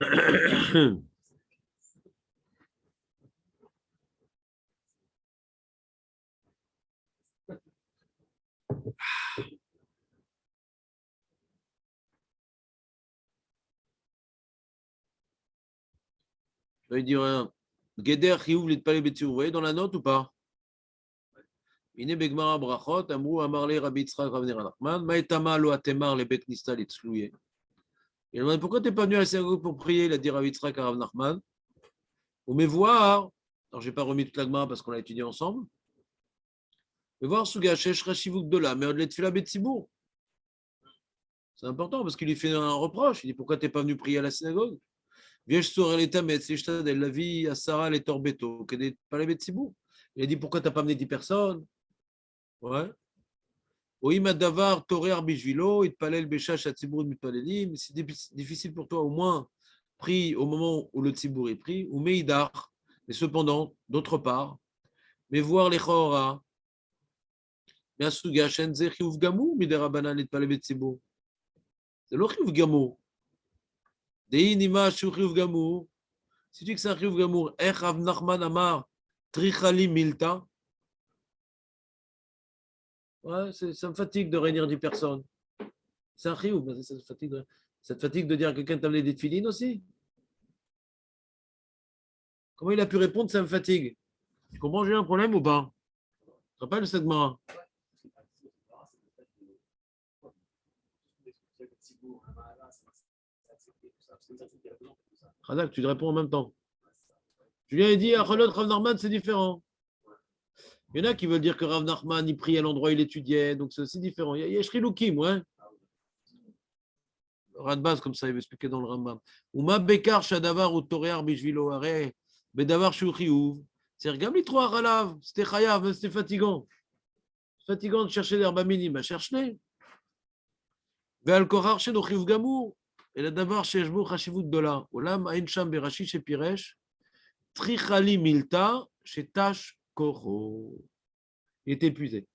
Je vais dire un Geder Chiyuv Litpale Betzibur. Vous voyez dans la note ou pas? Ine Begmara Brachot, Amrou Amarle Rabbi Yitzchak Rav Ner Nachman, Maetama Lo Atemar Le Bet Nistal Etzlouye. Il demande pourquoi tu n'es pas venu à la synagogue pour prier? Il a dit Rabbi Yitzchak à Rav Nachman. Ou mais voir, alors je n'ai pas remis toute la Gemara parce qu'on l'a étudié ensemble, mais voir Suga Shesh Rashivuk de là, mais au-delà de Fila Betzibur. C'est important parce qu'il lui fait un reproche. Il dit pourquoi tu n'es pas venu prier à la synagogue? Viens sur l'état, mais c'est juste la vie à Sarah, les torbeto, que des palais Betzibur. Il a dit pourquoi tu n'as pas amené 10 personnes? Ouais. Oïma Davar, Torer Bishvilo, Itpalel Beshash Atzibur Mitpalelim. C'est difficile pour toi, au moins, prie au moment où le Tzibur est pris, ou Meidar. Mais cependant, d'autre part, mais voir les Chora, Yasuga Shenze Chiyuv Gamou, Miderabanan Itpalel Betzibur. C'est le Chiyuv Gamou. Deïnima Chiyuv Gamou. Si tu dis que c'est un Chiyuv Gamou, Ech Rav Nachman Amar, Trichali Milta. Ouais, ça me fatigue de réunir 10 personnes. C'est un chiyuv, ça te fatigue de dire à quelqu'un de t'amener des tefilines aussi? Comment il a pu répondre, ça me fatigue? Tu comprends, j'ai un problème ou pas? Tu te rappelles de cette Gemara? Razak, tu te réponds en même temps. Julien a dit, Acholot Rav Nachman, c'est différent. Il y en a qui veulent dire que Rav Nachman, il prie à l'endroit où il étudiait, donc c'est aussi différent. Il y a Shriloukim, ouais. Radbaz, comme ça, il veut expliquer dans le Rambam. Uma Bekar Shadavar ou Torear Bishvilo Are, Bedavar Shouchiouf. C'est Gamli 3 Ralav, c'était Chayav, c'était fatigant. C'est fatigant de chercher l'herbe minime, cherche-les. Ve'al Korar Shenochiv Gamour, et la Davar Sheshbo Chashivut Dola. Olam Aincham Berashi Shepiresh, Trichali Milta, Shetash Koro. Il est épuisé.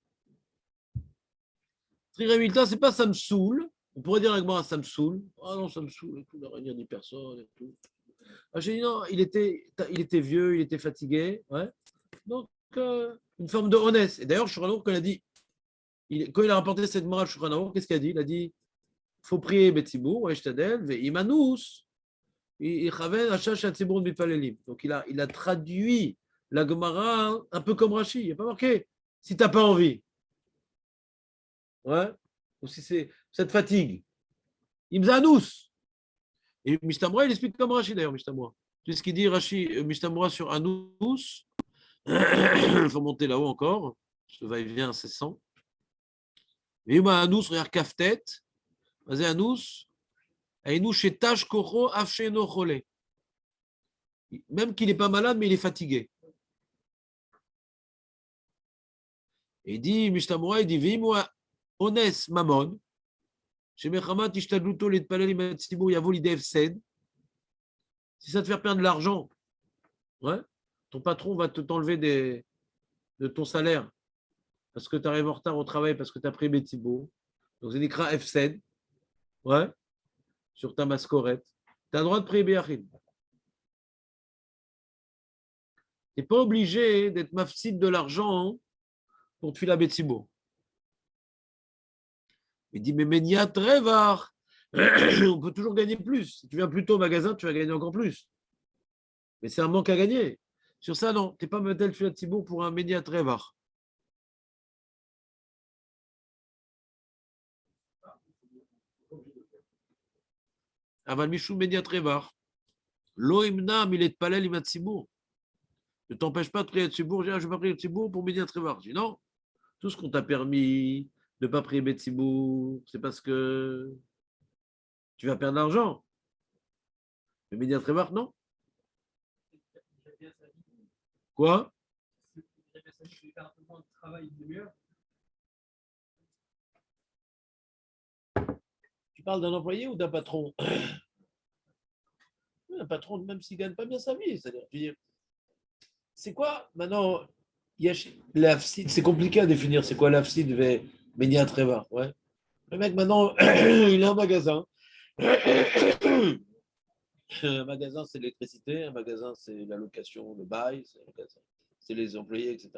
Trichali Milta, c'est pas ça me saoule. On pourrait dire avec moi, ça me saoule. Ah non, ça me saoule, et tout, de réunir 10 personnes et tout. Ah, j'ai dit non, il était vieux, il était fatigué. Ouais. Donc, une forme de honnête. Et d'ailleurs, Shulchan quand il a dit, quand il a rapporté cette morale Shulchan qu'est-ce qu'il a dit? Il a dit, il faut prier Betzibur, Eshtadel, Imanus, donc il a traduit la Gemara un peu comme Rashi. Il n'y a pas marqué si tu n'as pas envie. Ouais. Ou si c'est cette fatigue. Imzanus. Et Mishtamura, il explique comme Rashi d'ailleurs, Mishtamura. C'est ce qu'il dit Rashi, Mishtamura sur Anus. Il faut monter là-haut encore. Ce va-et-vient incessant. Mais Anus, regarde Kaftet. Vas-y, Anus. Aïnou Shetash Koro Afsheno Chole. Même qu'il n'est pas malade, mais il est fatigué. Et il dit, Mishtamura, il dit, Vimwa Ones Mamon. Si ça te fait perdre de l'argent, ouais, ton patron va t'enlever de ton salaire parce que tu arrives en retard au travail, parce que tu as pris Betsibo. Donc c'est écrit FSED, ouais, sur ta mascorette. Tu as le droit de prier Béachid. Tu n'es pas obligé d'être mafsid de l'argent pour te filer à Betsibo. Il dit, mais Ménia Trevar, on peut toujours gagner plus. Si tu viens plus tôt au magasin, tu vas gagner encore plus. Mais c'est un manque à gagner. Sur ça, non, tu n'es pas Metel Filat Tibour pour un Ménia Trevar. Aval Michou Ménia Trevar. Loïmna, Milet Palel, Imat Tibour. Ne t'empêche pas de prier Tibour. Je ne vais pas prier Tibour pour Ménia Trevar. Je dis non, tout ce qu'on t'a permis de ne pas prier Betsibour, c'est parce que tu vas perdre de l'argent. Mais Média Trévar, non. Quoi? Tu parles d'un employé ou d'un patron? Un patron, même s'il ne gagne pas bien sa vie. C'est-à-dire, c'est quoi maintenant? C'est compliqué à définir. C'est quoi l'afsid de Média Trévar? Ouais. Le mec, maintenant, il a un magasin. Un magasin, c'est l'électricité, un magasin, c'est la location, le bail, c'est les employés, etc.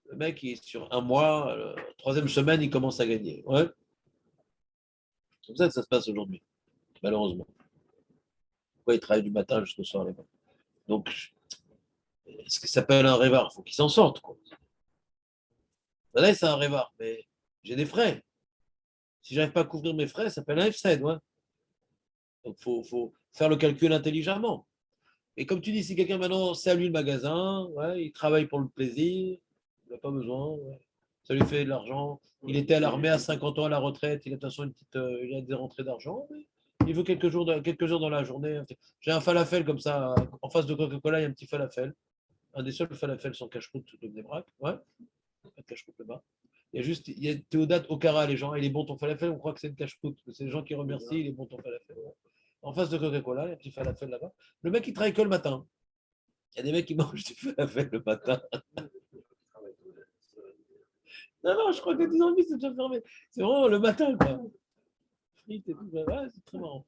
Le mec, il est sur un mois, troisième semaine, il commence à gagner. Ouais. C'est comme ça que ça se passe aujourd'hui, malheureusement. Pourquoi il travaille du matin jusqu'au soir, les mecs. Donc, ce qui s'appelle un rêvard, il faut qu'il s'en sorte. Quoi. Là, c'est un rêvard, mais j'ai des frais. Si je n'arrive pas à couvrir mes frais, ça s'appelle un F7. Ouais. Donc, il faut faire le calcul intelligemment. Et comme tu dis, si quelqu'un maintenant, c'est à lui le magasin, ouais, il travaille pour le plaisir, il n'a pas besoin, ouais. Ça lui fait de l'argent. Il était à l'armée à 50 ans à la retraite, il a de toute façon il a des rentrées d'argent. Il veut quelques heures dans la journée. J'ai un falafel comme ça, en face de Coca-Cola, il y a un petit falafel. Un des seuls falafels sans cache-croûte de Bnebrak. Ouais, pas de cache-croûte là-bas. Il y a Théodate Okara, les gens, il est bon ton falafel, on croit que c'est une cache-croûte. C'est les gens qui remercient, il est bon ton falafel. Ouais. En face de Coca-Cola, il y a un petit falafel là-bas. Le mec, il travaille que le matin. Il y a des mecs qui mangent du falafel le matin. Non, non, je crois que 10 ans c'est déjà fermé. C'est vraiment le matin, quoi. Frites et tout. Ouais, c'est très marrant.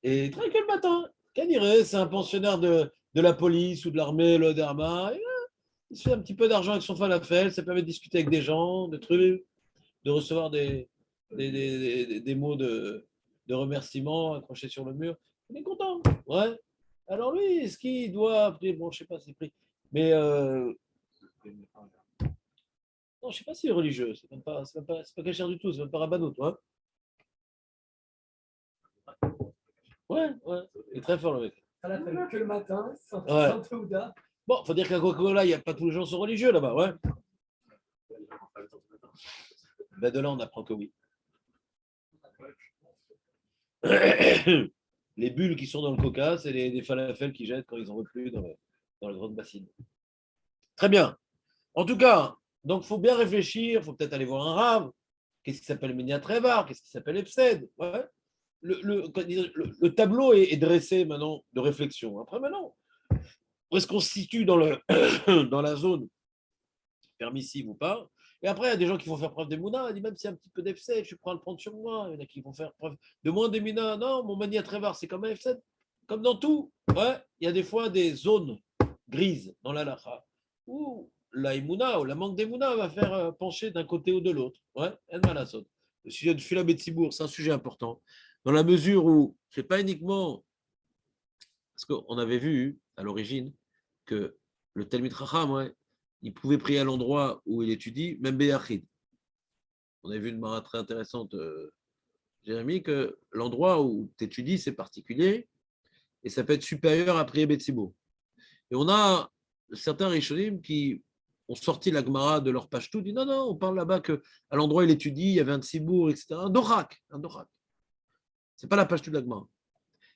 Et il travaille que le matin. Qu'à dire, c'est un pensionnaire de la police ou de l'armée, le Derma. Il se fait un petit peu d'argent avec son falafel. Ça permet de discuter avec des gens, de trucs, de recevoir des mots de remerciement accrochés sur le mur. On est content. Ouais. Alors lui, est-ce qu'il doit. Bon, je ne sais pas s'il prie. Mais non, je ne sais pas s'il est religieux. C'est pas cachère du tout. C'est même pas rabbinot, toi. Ouais, ouais. Il est très fort, le mec. Ça l'a fait que le matin, Ouais. sans Théouda. Bon, faut dire qu'à Coca-Cola, il n'y a pas tous les gens qui sont religieux là-bas, ouais. Ben de là, on apprend que oui. Les bulles qui sont dans le coca, c'est des falafels qu'ils jettent quand ils n'en veulent plus dans la grande bassine. Très bien. En tout cas, donc il faut bien réfléchir, il faut peut-être aller voir un rave. Qu'est-ce qui s'appelle Ménia Trevar? Qu'est-ce qui s'appelle Epsed? Ouais. Le tableau est dressé maintenant de réflexion. Après, maintenant, où est-ce qu'on se situe dans la zone permissive ou pas? Et après, il y a des gens qui vont faire preuve d'émouna. Il dit même s'il y a un petit peu d'F7, je suis prêt à le prendre sur moi. Il y en a qui vont faire preuve de moins d'émouna. Non, mon mania Trévar, c'est comme un F7. Comme dans tout. Ouais, il y a des fois des zones grises dans la lacha où la émouna ou la manque d'émouna va faire pencher d'un côté ou de l'autre. Ouais, elle m'a la saute. Le sujet de Phila Betsibourg, c'est un sujet important. Dans la mesure où c'est pas uniquement. Parce qu'on avait vu à l'origine que le Talmid Chacham, ouais, il pouvait prier à l'endroit où il étudie, même Béachid. On avait vu une mara très intéressante, Jérémy, que l'endroit où tu étudies, c'est particulier et ça peut être supérieur à prier Betsibourg. Et on a certains Rishonim qui ont sorti la Gemara de leur page tout, dit non, non, on parle là-bas qu'à l'endroit où il étudie, il y avait un Tzibour, etc. Un Dorak. C'est pas la page tout de la Gemara.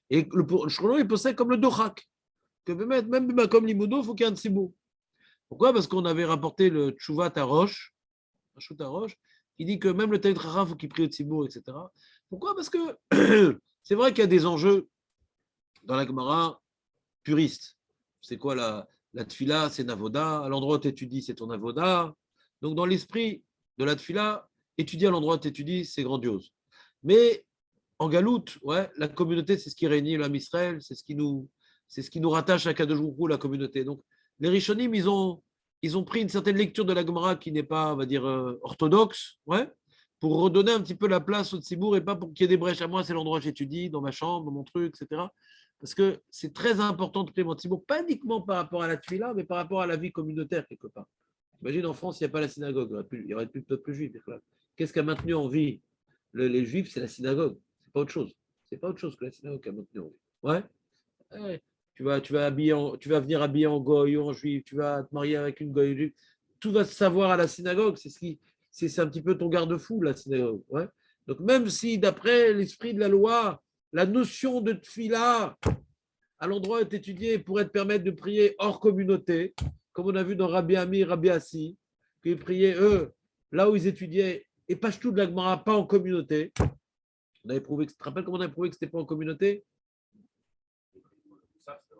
Et le Shlomo, il possède comme le Dorak. Que même comme l'Imodo, il faut qu'il y ait un Tzibour. Pourquoi? Parce qu'on avait rapporté le Tchouvat à Roche, qui dit que même le Taïd Chacham, il faut qu'il prie au Tzibour, etc. Pourquoi? Parce que c'est vrai qu'il y a des enjeux dans la Gemara puristes. C'est quoi la tfila? C'est Navoda. À l'endroit où tu étudies, c'est ton Navoda. Donc, dans l'esprit de la tfila, étudier à l'endroit où tu étudies, c'est grandiose. Mais en galoute, ouais, la communauté, c'est ce qui réunit l'âme Israël, c'est ce qui nous rattache à Kadosh Baruch Hu, la communauté. Donc, les Rishonim, ils ont pris une certaine lecture de la Gemara qui n'est pas, on va dire, orthodoxe, ouais, pour redonner un petit peu la place au Tzibour et pas pour qu'il y ait des brèches. À moi, c'est l'endroit où j'étudie, dans ma chambre, dans mon truc, etc. Parce que c'est très important de prier mon Tzibour, pas uniquement par rapport à la Tfila, mais par rapport à la vie communautaire, quelque part. Imagine, en France, il n'y a pas la synagogue, il n'y aurait plus de peuple juif. Qu'est-ce qui a maintenu en vie les juifs? C'est la synagogue, c'est pas autre chose. C'est pas autre chose que la synagogue qui a maintenu en vie. Ouais. Ouais. Tu vas venir habillé en goy ou en juif, tu vas te marier avec une goy juive. Tout va se savoir à la synagogue. C'est un petit peu ton garde-fou, la synagogue. Ouais. Donc, même si, d'après l'esprit de la loi, la notion de tfila, à l'endroit où est étudié, pourrait te permettre de prier hors communauté, comme on a vu dans Rabbi Ami, Rabbi Assi, qu'ils priaient, eux, là où ils étudiaient, et pas tout de la Gemara, pas en communauté. On avait prouvé, tu te rappelles comment on a prouvé que ce n'était pas en communauté?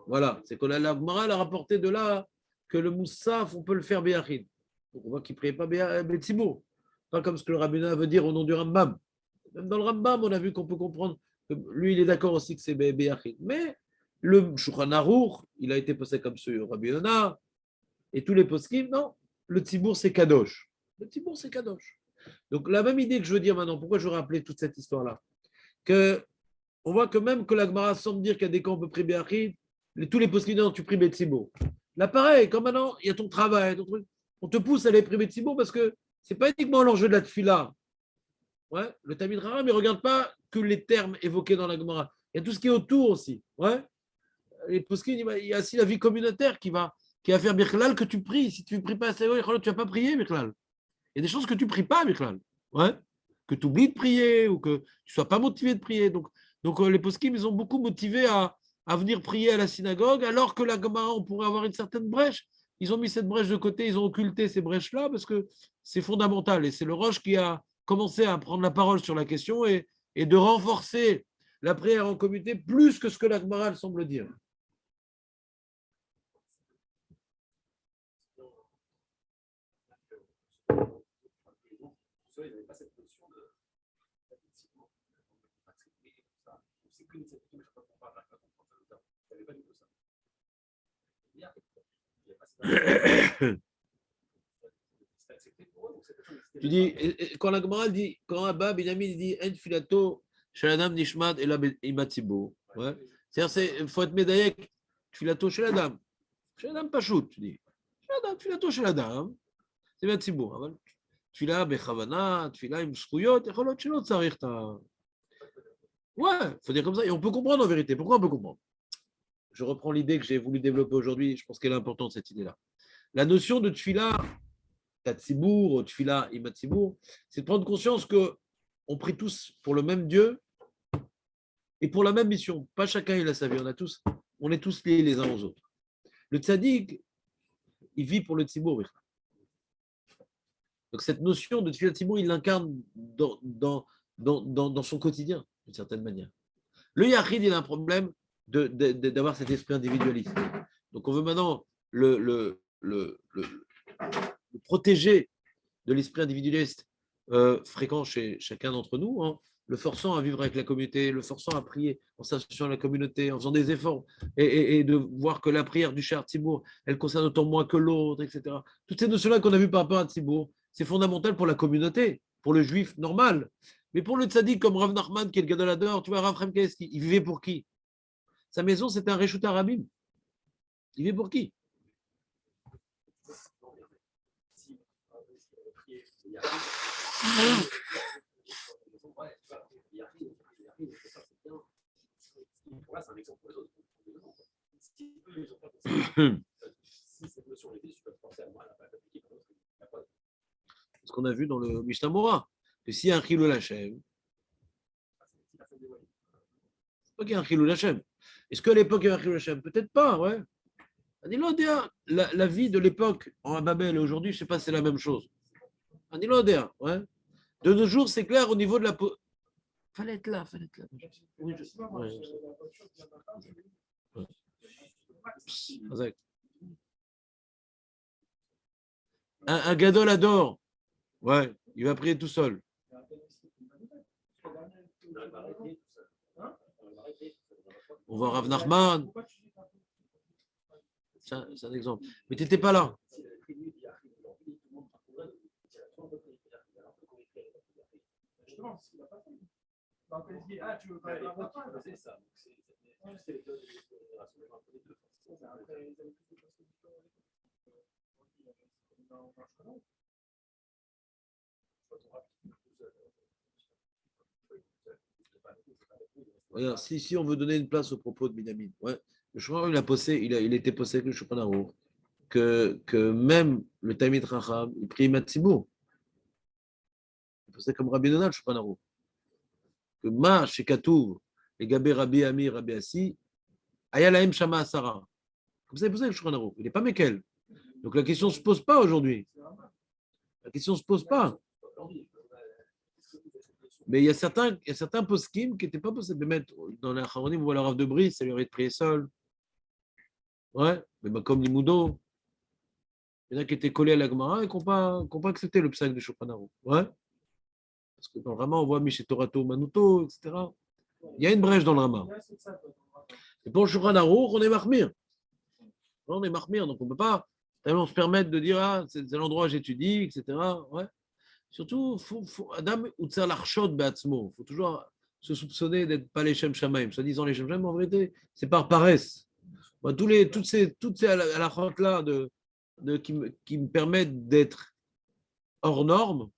Voilà, c'est que la Gemara a rapporté de là que le Moussaf, on peut le faire Béachid. Donc on voit qu'il ne priait pas Betsibour. Pas comme ce que le rabbinat veut dire au nom du Rambam. Même dans le Rambam, on a vu qu'on peut comprendre que lui, il est d'accord aussi que c'est Béachid. Mais Le Shulchan Aruch, il a été posé comme ce Rabbi Yonah, et tous les poskim, non. Le Tzibour, c'est Kadosh. Le Tzibour, c'est Kadosh. Donc, la même idée que je veux dire maintenant, pourquoi je veux rappeler toute cette histoire-là, que on voit que même que l'Agmara semble dire qu'il y a des cas où on peut prier Béachid, tous les poskim, non, tu pries Betsibour. Là, pareil, comme maintenant, il y a ton travail, ton truc, on te pousse à aller prier Betsibour parce que c'est pas uniquement l'enjeu de la tfila. Ouais, le Tamid Haram, il ne regarde pas que les termes évoqués dans la Gemara. Il y a tout ce qui est autour aussi. Ouais. Les poskim, il y a aussi la vie communautaire qui va faire Birklal que tu pries. Si tu ne pries pas assez haut, tu ne vas pas prier Birklal. Il y a des choses que tu ne pries pas Birklal. Ouais. Que tu oublies de prier ou que tu ne sois pas motivé de prier. Donc les poskim, ils ont beaucoup motivé à venir prier à la synagogue, alors que la Gemara, on pourrait avoir une certaine brèche. Ils ont mis cette brèche de côté, ils ont occulté ces brèches-là parce que c'est fondamental. Et c'est le Roche qui a commencé à prendre la parole sur la question et de renforcer la prière en communauté plus que ce que la Gemara semble dire. Il n'y avait pas cette notion de c'est qu'une initiative, je ne sais pas pourquoi, je n'arrive pas à comprendre ça. Il n'y avait pas du tout ça. Tu dis, quand la Gemara dit, quand Abba Binyamin dit En filato, Shaladam Nishmat et la Imatsibo. Ouais. C'est-à-dire, il faut être médaillé, filato chez la dame. Chez la dame, pas shoot, tu dis. Filato chez la dame, c'est Imatsibo. תפילה בכוונה, תפילה עם זכויות, יכול להיות שלא צריך את ה... Ouais, il faut dire comme ça. Et on peut comprendre en vérité. Pourquoi on peut comprendre? Je reprends l'idée que j'ai voulu développer aujourd'hui. Je pense qu'elle est importante, cette idée-là. La notion de tfila, tatsibour, tfila, imatsibour, c'est de prendre conscience qu'on prie tous pour le même Dieu et pour la même mission. Pas chacun, il a sa vie. On est tous liés les uns aux autres. Le tzaddik, il vit pour le tzibour. Donc cette notion de tfila tzibour, il l'incarne dans son quotidien, d'une certaine manière. Le yachid, il a un problème d'avoir cet esprit individualiste. Donc on veut maintenant le protéger de l'esprit individualiste fréquent chez chacun d'entre nous, hein, le forçant à vivre avec la communauté, le forçant à prier en s'associant à la communauté, en faisant des efforts, et de voir que la prière du cher Tzibour, elle concerne autant moi que l'autre, etc. Toutes ces notions-là qu'on a vues par rapport à Tzibour, c'est fondamental pour la communauté, pour le juif normal. Mais pour le tzaddik comme Rav Nachman, qui est le Gadolador, tu vois, Rav Fremkeski, il vivait pour qui? Sa maison, c'était un Reshut Arabim. Il vivait pour qui? C'est un exemple pour les autres. Si cette notion était, je peux penser à moi, elle n'a pas appliqué pour l'autre. Ce qu'on a vu dans le Mishnah Mora, que s'il y a un Chilul Hashem, c'est pas qu'il y a un Chilul Hashem. Est-ce qu'à l'époque, il y avait un Chilul Hashem? Peut-être pas, ouais. La vie de l'époque en Babel et aujourd'hui, je ne sais pas si c'est la même chose. Ouais. De nos jours, c'est clair au niveau de la. Fallait être là. Oui, ouais. Un gadol adore. Ouais, il va prier tout seul. On voit Rav Nachman. C'est un exemple. Mais tu n'étais pas là. Regarde, si on veut donner une place au propos de Binyamin, ouais, le Shmuel, il était posé avec le Shulchan Aruch, que même le Talmid Chacham, il prie Matzibur. Il posé comme Rabbi Yonah, le Shulchan Aruch. Que Ma, chez Katoub, les Gabé Rabbi Ami, Rabbi Assi, Ayalaim Shama Asara. Comme ça, il posé le Shulchan Aruch. Il n'est pas Mekel. Donc la question ne se pose pas aujourd'hui. La question ne se pose pas. Mais il y a certains poskim qui n'étaient pas possibles de mettre dans les Acharonim ou à la Rav de Brie, ça lui aurait été prié seul. Ouais, mais ben, comme Limoudo, il y en a qui étaient collés à la Gemara et qui n'ont pas accepté le psaque de Shulchan Aruch. Ouais. Parce que dans le Rama, on voit Mishétorato Manuto, etc. Il y a une brèche dans le Rama. Et pour le Shulchan Aruch, on est mahmir. On est mahmir, donc on ne peut pas tellement se permettre de dire ah, c'est l'endroit où j'étudie, etc. Ouais. Surtout, Adam Utsar Larshot Beatzmo. Il faut toujours se soupçonner d'être pas les Shem Shamaim. Soit disant les Shem Shamaim, en vérité, c'est par paresse. Moi, toutes ces halakhot-là qui me permettent d'être hors norme,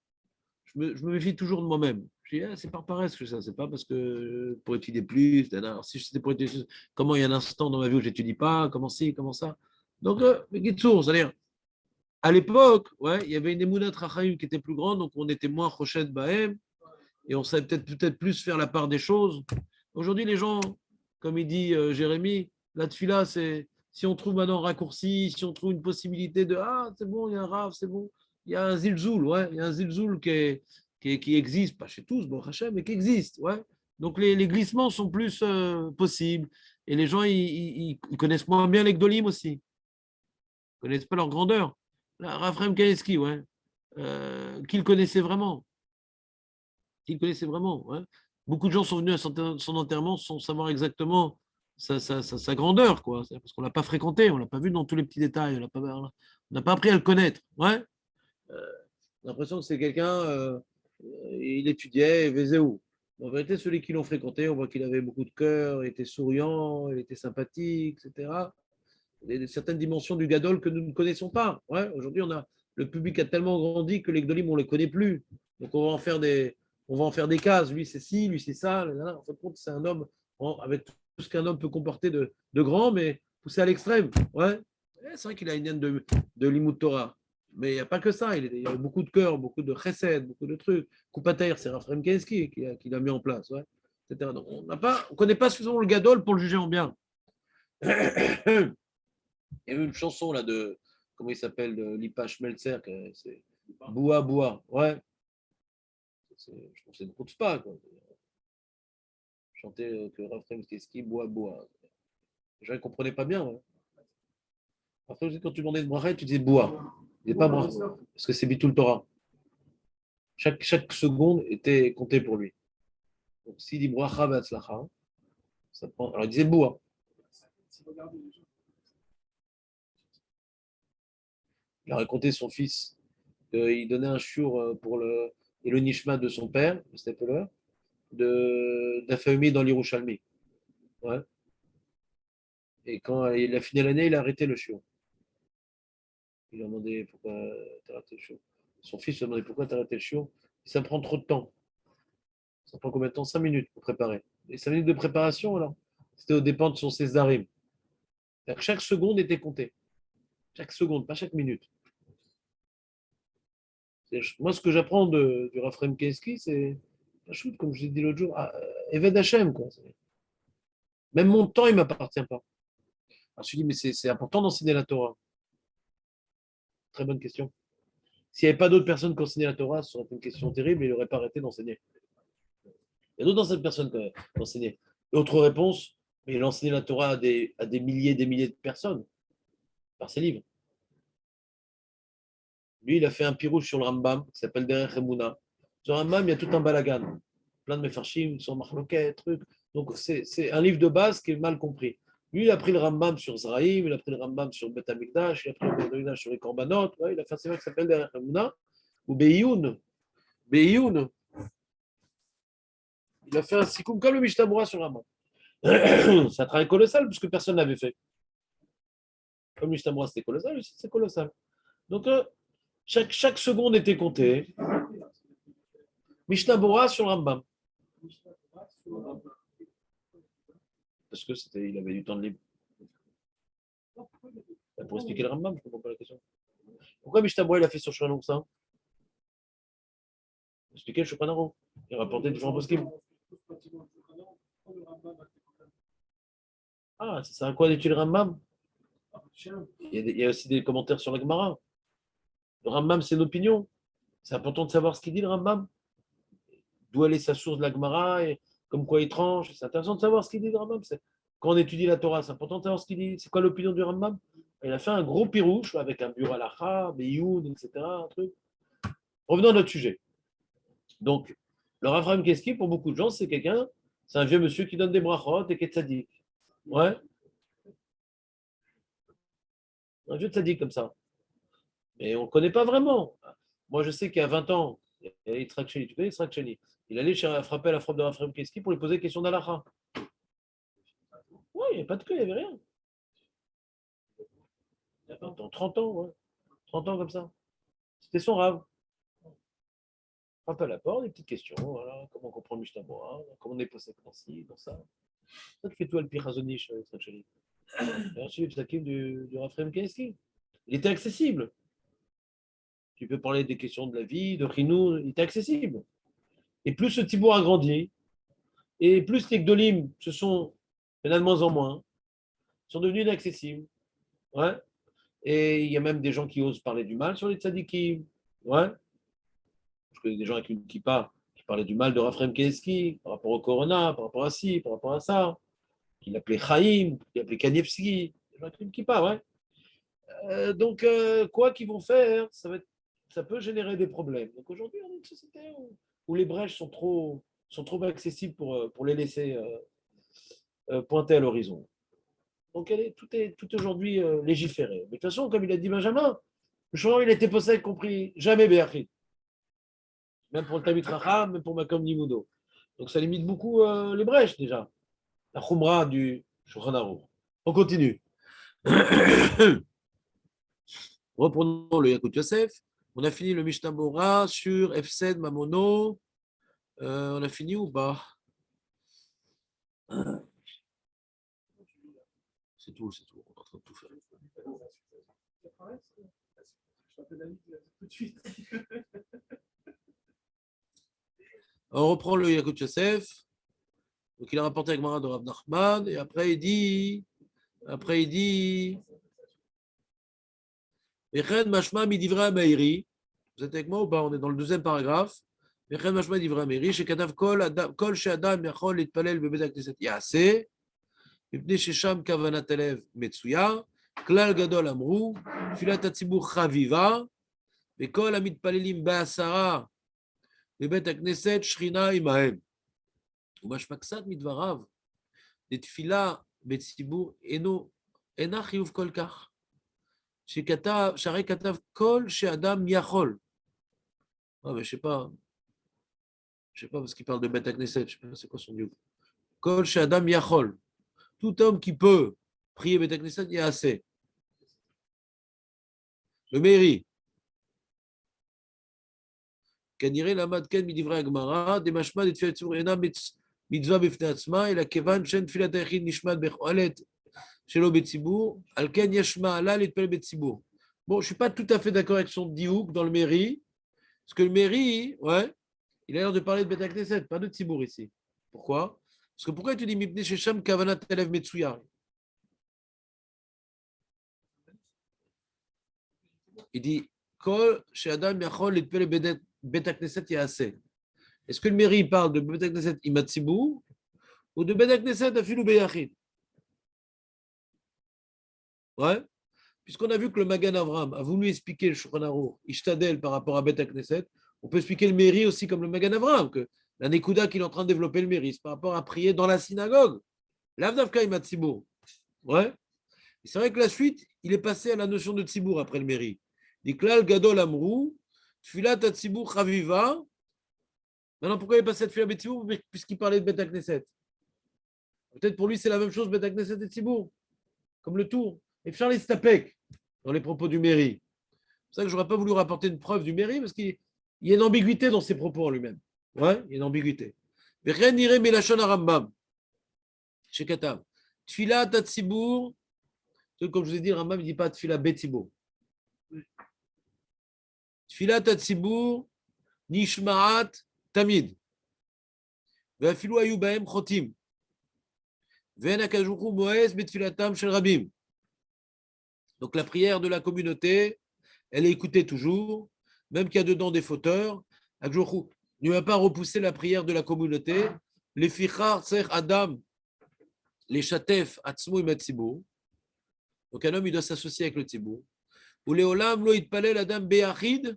je me méfie toujours de moi-même. Je dis, ah, c'est par paresse que ça, c'est pas parce que pour étudier plus. Alors, si c'était pour étudier, comment il y a un instant dans ma vie où j'étudie pas, comment ci, comment ça. Donc, Gitsour, c'est-à-dire, à l'époque, ouais, il y avait une Emunat Rachaim qui était plus grande, donc on était moins Choshet Bahem, et on savait peut-être plus faire la part des choses. Aujourd'hui, les gens, comme il dit Jérémy, la tfila, c'est si on trouve maintenant un raccourci, si on trouve une possibilité de ah, c'est bon, il y a un rave, c'est bon, il y a un zilzoul, ouais, il y a un zilzoul qui existe, pas chez tous, bon, Hachem, mais qui existe, ouais. Donc les glissements sont plus possibles, et les gens, ils connaissent moins bien les Gdolim aussi, ils ne connaissent pas leur grandeur. Raphaël Kaneski, ouais. Qui le connaissait vraiment. Qui le connaissait vraiment. Ouais. Beaucoup de gens sont venus à son enterrement sans savoir exactement sa grandeur, quoi. Parce qu'on ne l'a pas fréquenté, on ne l'a pas vu dans tous les petits détails, on n'a pas appris à le connaître. Ouais. J'ai l'impression que c'est quelqu'un, il étudiait, il faisait où. En vérité, ceux qui l'ont fréquenté, on voit qu'il avait beaucoup de cœur, il était souriant, il était sympathique, etc. Certaines dimensions du Gadol que nous ne connaissons pas. Ouais, aujourd'hui, le public a tellement grandi que les Gdolim, on ne les connaît plus. Donc, on va en faire des cases. Lui, c'est ci, lui, c'est ça. En fin de compte, c'est un homme avec tout ce qu'un homme peut comporter de grand, mais poussé à l'extrême. Ouais. C'est vrai qu'il a une haine de l'Imout Torah. Mais il n'y a pas que ça. Il y a beaucoup de cœur, beaucoup de chesed, beaucoup de trucs. Kupater, c'est Raphaël Keski qui l'a mis en place. Ouais, etc. Donc, on ne connaît pas suffisamment le Gadol pour le juger en bien. Il y a eu une chanson là de, comment il s'appelle, de Lipa Schmelzer, c'est Boua Boua. Ouais. Je trouve que c'est une chutzpah, quoi. Chanter que Raphaël Keski, Boua Boua. Les gens ne comprenaient pas bien. Ouais. Après, quand tu demandais de bracha, tu disais Boua. Tu disais pas bracha. Parce que c'est Bitul Torah. Chaque seconde était comptée pour lui. Donc s'il dit bracha v'atzlacha, ça prend. Alors il disait Boua. Il a raconté son fils qu'il donnait un chiour pour le nishma de son père, le Steppeler, d'affamé dans l'Irushalmi. Ouais. Et quand il a fini l'année, il a arrêté le chiour. Il lui a demandé pourquoi tu as arrêté le chiour. Son fils lui a demandé pourquoi tu as arrêté le chiour. Ça prend trop de temps. Ça prend combien de temps? 5 minutes pour préparer. Et 5 minutes de préparation, alors, c'était au dépend de son césarim. Chaque seconde était comptée. Chaque seconde, pas chaque minute. Moi, ce que j'apprends du Raphaël Keski, c'est, comme je l'ai dit l'autre jour, Eved Hashem, quoi. Même mon temps, il ne m'appartient pas. Alors, je me suis dit, mais c'est important d'enseigner la Torah. Très bonne question. S'il n'y avait pas d'autres personnes qui enseignaient la Torah, ce serait une question terrible et il n'aurait pas arrêté d'enseigner. Il y a d'autres anciennes personnes qui enseignaient. Autre réponse, mais il enseignait la Torah à des milliers et des milliers de personnes par ses livres. Lui, il a fait un pirouche sur le Rambam qui s'appelle Derech Emouna. Sur le Rambam, il y a tout un balagan. Plein de mefarshim, sur Marloquet, trucs. Donc, c'est un livre de base qui est mal compris. Lui, il a pris le Rambam sur Zraïm, il a pris le Rambam sur Bet Amikdash, il a pris le Bet Amikdash sur les Korbanot. Ouais, il a fait un séminaire qui s'appelle Derech Emouna, ou Beyoun. Beyoun. Il a fait un sikoum comme le Mishtabura sur le Rambam. C'est un travail colossal, puisque personne ne l'avait fait. Comme le Mishtabura, c'était colossal, aussi, c'est colossal. Donc, chaque seconde était comptée. Mishnah Bora sur le Rambam. Parce que il avait du temps de libre. Pour expliquer le Rambam, je ne comprends pas la question. Pourquoi Mishnah Bora il a fait sur Shulchan ça? Expliquer le Shulchan Aruch. Il rapportait différents poskim. Ah, ça sert à quoi d'étudier le Rambam? Il y a aussi des commentaires sur la Gemara. Le Rambam, c'est une opinion. C'est important de savoir ce qu'il dit, le Rambam. D'où elle est sa source de la Gemara et comme quoi il tranche. C'est intéressant de savoir ce qu'il dit, le Rambam. Quand on étudie la Torah, c'est important de savoir ce qu'il dit. C'est quoi l'opinion du Rambam? Il a fait un gros pirouche avec un bureau halacha, Beyoun, etc. Un truc. Revenons à notre sujet. Donc, le Raphaël Keski, pour beaucoup de gens, c'est un vieux monsieur qui donne des brachot et qui est tzaddik. Ouais. Un vieux tzaddik comme ça. Mais on ne le connaît pas vraiment. Moi, je sais qu'il y a 20 ans, il y a Yitzhak Sheni. Tu connais Yitzhak Sheni? Il allait frapper à la frappe de Raphaël Keski pour lui poser des questions d'Alaha. Oui, il n'y avait pas de queue, il n'y avait rien. Il y a 20 ans, 30 ans, ouais. 30 ans comme ça. C'était son rave. Frappe à la porte, des petites questions. Voilà. Comment on comprend le Mishnah Moa, comment on est posé dans ci, dans ça. C'est ça qui fait tout le Pirazonish, Yitzhak Sheni. D'ailleurs, tu es le psakim du Raphaël Keski. Il était accessible. Tu peux parler des questions de la vie, de Rinou, il était accessible. Et plus ce Tibour a grandi, et plus les Gdolim il y en a de moins en moins, sont devenus inaccessibles. Ouais. Et il y a même des gens qui osent parler du mal sur les tzadikim. Ouais. Je connais des gens avec une kippa qui parlaient du mal de Raphaël Keski par rapport au Corona, par rapport à ci, par rapport à ça, qui l'appelait Chaim, qui l'appelait Kanievski. Des gens avec une kippa, ouais. Donc, quoi qu'ils vont faire, ça peut générer des problèmes. Donc aujourd'hui, on est une société où les brèches sont trop accessibles pour les laisser pointer à l'horizon. Donc tout aujourd'hui légiféré. Mais de toute façon, comme il a dit Benjamin, le changement, il a été posé, compris jamais Béachid. Même pour le Tamid Chacham, même pour Makom Nimoudo. Donc ça limite beaucoup les brèches déjà. La Khumra du Shulchan Aruch. On continue. Reprenons le Yakut Yosef. On a fini le Mishnah Bora sur Efsed Mamono. On a fini ou pas? C'est tout, c'est tout. On est en train de tout faire. On reprend le Yakut Yosef. Donc il a rapporté avec Mara de Rav Nachman. Et après il dit. Echen Mashma Midivra Meiri. Vous êtes avec moi ou pas? On est dans le deuxième paragraphe. Echen Mashma Midivra Meiri. Chez Katav Kol She'adam Yachol Litpalel Bebet HaKnesset Ya'aseh. מפני ששם כוונת הלב מצויה, כלל גדול אמרו, תפילת הציבור חביבה, וכל המתפללים בעשרה בבית הכנסת שכינה עמהם. ומשמע קצת מדבריו, לתפילה בציבור אינה חיוב כל כך, שהרי כתב כל שאדם יכול. Mais je sais pas parce qu'il parle de בית הכנסת, je sais pas c'est quoi son dieu. כל שאדם יכול. Tout homme qui peut prier Beth Knesset, il y a assez. Le mairie. כנראה למד כן מדברי הגמרא, דמשמע לתפילת ציבור אינה מצווה בפני עצמה, אלא כיוון שאין תפילת היחיד נשמעת ביכולת שלו בציבור, על כן יש מעלה להתפלל בציבור. Bon, je ne suis pas tout à fait d'accord avec son diouk dans le mairie, parce que le mairie, ouais, il a l'air de parler de Beth Knesset, pas de ציבור ici. Pourquoi? Parce que pourquoi tu dis mipnei shesham kavanat elev metsuya? Il dit kol she'adam yachol litpel bet hakneset ya'aseh. Est-ce que le mairie parle de bet hakneset imatzibur ou de bet hakneset afilu beyachid? Ouais. Puisqu'on a vu que le Magan Avram a voulu expliquer le Shulchan Aruch Ishtadel par rapport à Bet HaKnesset, on peut expliquer le mairie aussi comme le Magan Avram, que la Nekuda qu'il est en train de développer le mairie, c'est par rapport à prier dans la synagogue. L'Avdavka imatzibur. Ouais. C'est vrai que la suite, il est passé à la notion de tzibour après le mairie. Diklal gadol amrou, tfilat tzibour chaviva. Maintenant, pourquoi il est passé à tfilat betzibour? Puisqu'il parlait de Bet HaKnesset. Peut-être pour lui, c'est la même chose, Bet HaKnesset et tzibour. Comme le tour. Et Charles Stapek, dans les propos du mairie. C'est pour ça que je n'aurais pas voulu rapporter une preuve du mairie, parce qu'il y a une ambiguïté dans ses propos en lui-même. Ouais, il y a une ambiguïté. Vechen nire melachon Rambam. Chez Katav. Tfilat tzibour. Comme je vous ai dit, Rambam ne dit pas Tfila Betzibour. Tfilat Tzibur, Nishmaat Tamid. Ve'afilu ayu bahem chotim. Ve'en akajuchu moez betfilatam shel rabim. Donc la prière de la communauté, elle est écoutée toujours, même qu'il y a dedans des fauteurs. Akajuchu ne va pas repousser la prière de la communauté. Les fichar tzech adam, les chatef atzmo imatzibur. Donc un homme, il doit s'associer avec le tzibour. Ou leolam lo itpalel adam be'achid,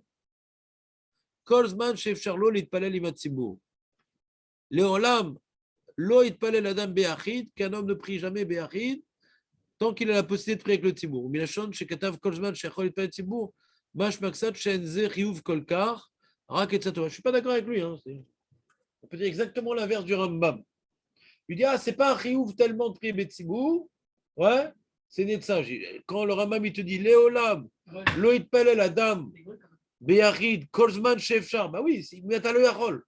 kol zman she'efshar lo l'itpalel im hatzibour. Leolam, Lo itpalel adam be'achid, qu'un homme ne prie jamais be'achid, tant qu'il a la possibilité de prier avec le tzibur. Milachon, shekatav kol zman shechol itpalel tzibur, mash maksat shen ze chiyuv kol kar, rak et satova. Je suis pas d'accord avec lui. Hein. On peut dire exactement l'inverse du Rambam. Il dit, ah, c'est pas un chiyuv tellement de prier be'tzibur, ouais, c'est né de ça. Quand le Rambam, il te dit, Léolam, lo itpalel adam be'achid, kol zman shefshar, bah oui, il met à le yachol.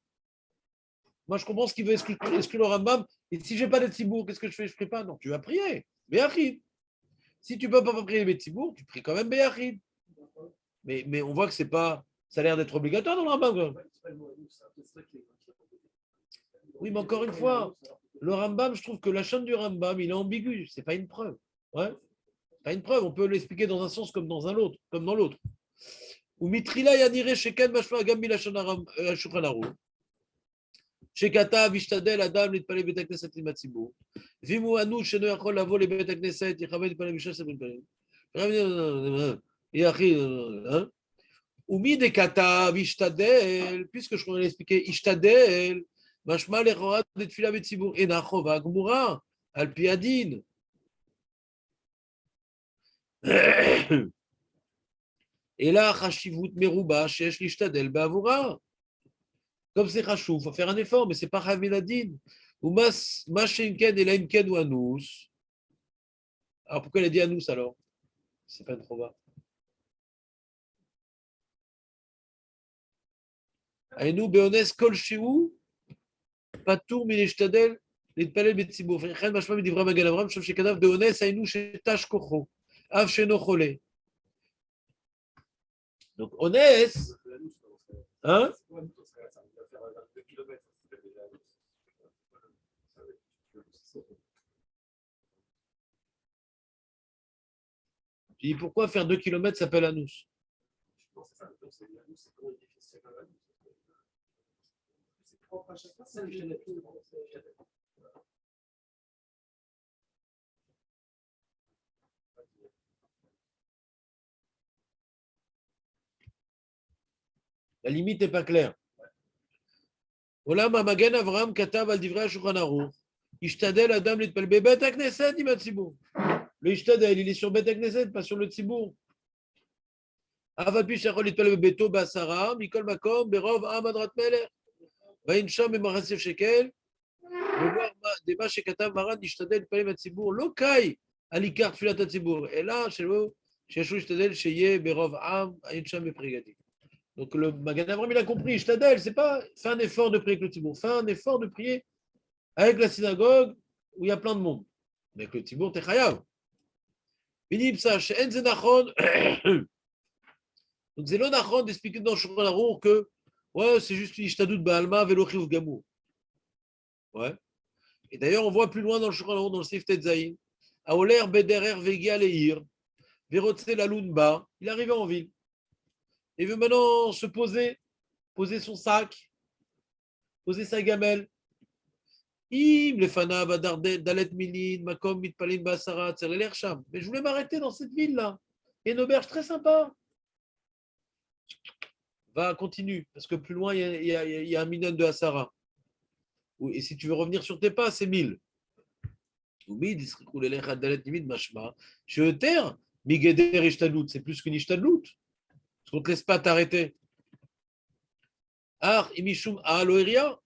Moi, je comprends ce qu'il veut exclure le Rambam. Et si je n'ai pas de tzibour, qu'est-ce que je fais? Je ne prie pas. Non, tu vas prier. Béachid. Si tu ne peux pas prier les tzibour, tu pries quand même Béachid. Mais on voit que c'est pas. Ça a l'air d'être obligatoire dans le Rambam. Oui, mais encore une fois, le Rambam, je trouve que la chaîne du Rambam, il est ambigu. Ce n'est pas une preuve. Ouais. Pas une preuve. On peut l'expliquer dans un sens comme dans un autre, comme dans l'autre. Ou mitrila yanire sheken mashma gambi la shulchan aruch. שכתב, השתדל אדם להתפלל בבית הכנסת עם הציבור. ואם הוא אנוש שאינו יכול לבוא לבית הכנסת, יכבד להתפלל ב-16 מתפללים. ומי דכתב, השתדל, puisque je pourrais l'expliquer, השתדל, משמע לכאורה לתפילה בציבור, אינה חובה גמורה, על פי הדין. אלא החשיבות מרובה שיש להשתדל בעבורה. Comme c'est Khashou, il faut faire un effort, mais ce n'est pas Haviladin. Ou Machenken et Laimken ou Anous. Alors pourquoi il a dit Anous alors? C'est pas une trova. Aïnou Beones Kol Shiu, Patour Milishtadel, Litpalel Betsibour. Chen Mashma Midivra Magal Avram, Shov Shekadav Beones Aïnou Shetash Kocho, Av Sheno Chole. Donc Onès, hein? Tu dis pourquoi faire 2 km s'appelle Anous? La limite n'est pas claire. Olam Magen Avraham Katav al Divrei HaShulchan Aruch. Ishtadel Adam Litpal Bebet HaKnesset im HaTzibour. Le Ishtadel, il est sur Bet HaKnesset, pas sur le Tzibour. Aval pi shachol Litpal Bebeto Basara, Mikol Makom, Berov Am Adrat Melech. Vayin Sham Emachasef Shekel. Dema Shekatav Maran Ishtadel Litpal HaTzibour. Lo Kai Alikar Tfilat HaTzibour. Et là, chez vous, Sheshu Ishtadel Sheye Berov Am, Ayin Sham Eprigadi. Donc le Magen Avraham, il a compris, Ishtadel, c'est pas fais un effort de prier avec le Tzibour, fais un effort de prier avec la synagogue où il y a plein de monde. Mais avec le Tzibour, t'es chayav. Binib Sach, En Zenachon. Donc c'est l'onachon d'expliquer dans le Shulchan Aruch que ouais, c'est juste une Ishtadut Ba'alma Velochi ou Gamou. Ouais. Et d'ailleurs, on voit plus loin dans le Shulchan Aruch, dans le Sif Tetzaïn, Aoler Bederer Vegia Leir, Verotse la Lunba, il est arrivé en ville. Il veut maintenant se poser son sac, poser sa gamelle. Im lefana dalet milin, makom mitpalin basara, tsereler sham. Mais je voulais m'arrêter dans cette ville-là. Il y a une auberge très sympa. Va, continue, parce que plus loin, il y a un minan de Asara. Et si tu veux revenir sur tes pas, c'est 1000. C'est plus qu'une ishtadlout. Parce qu'on ne te laisse pas t'arrêter. Ar, imishum aloeria,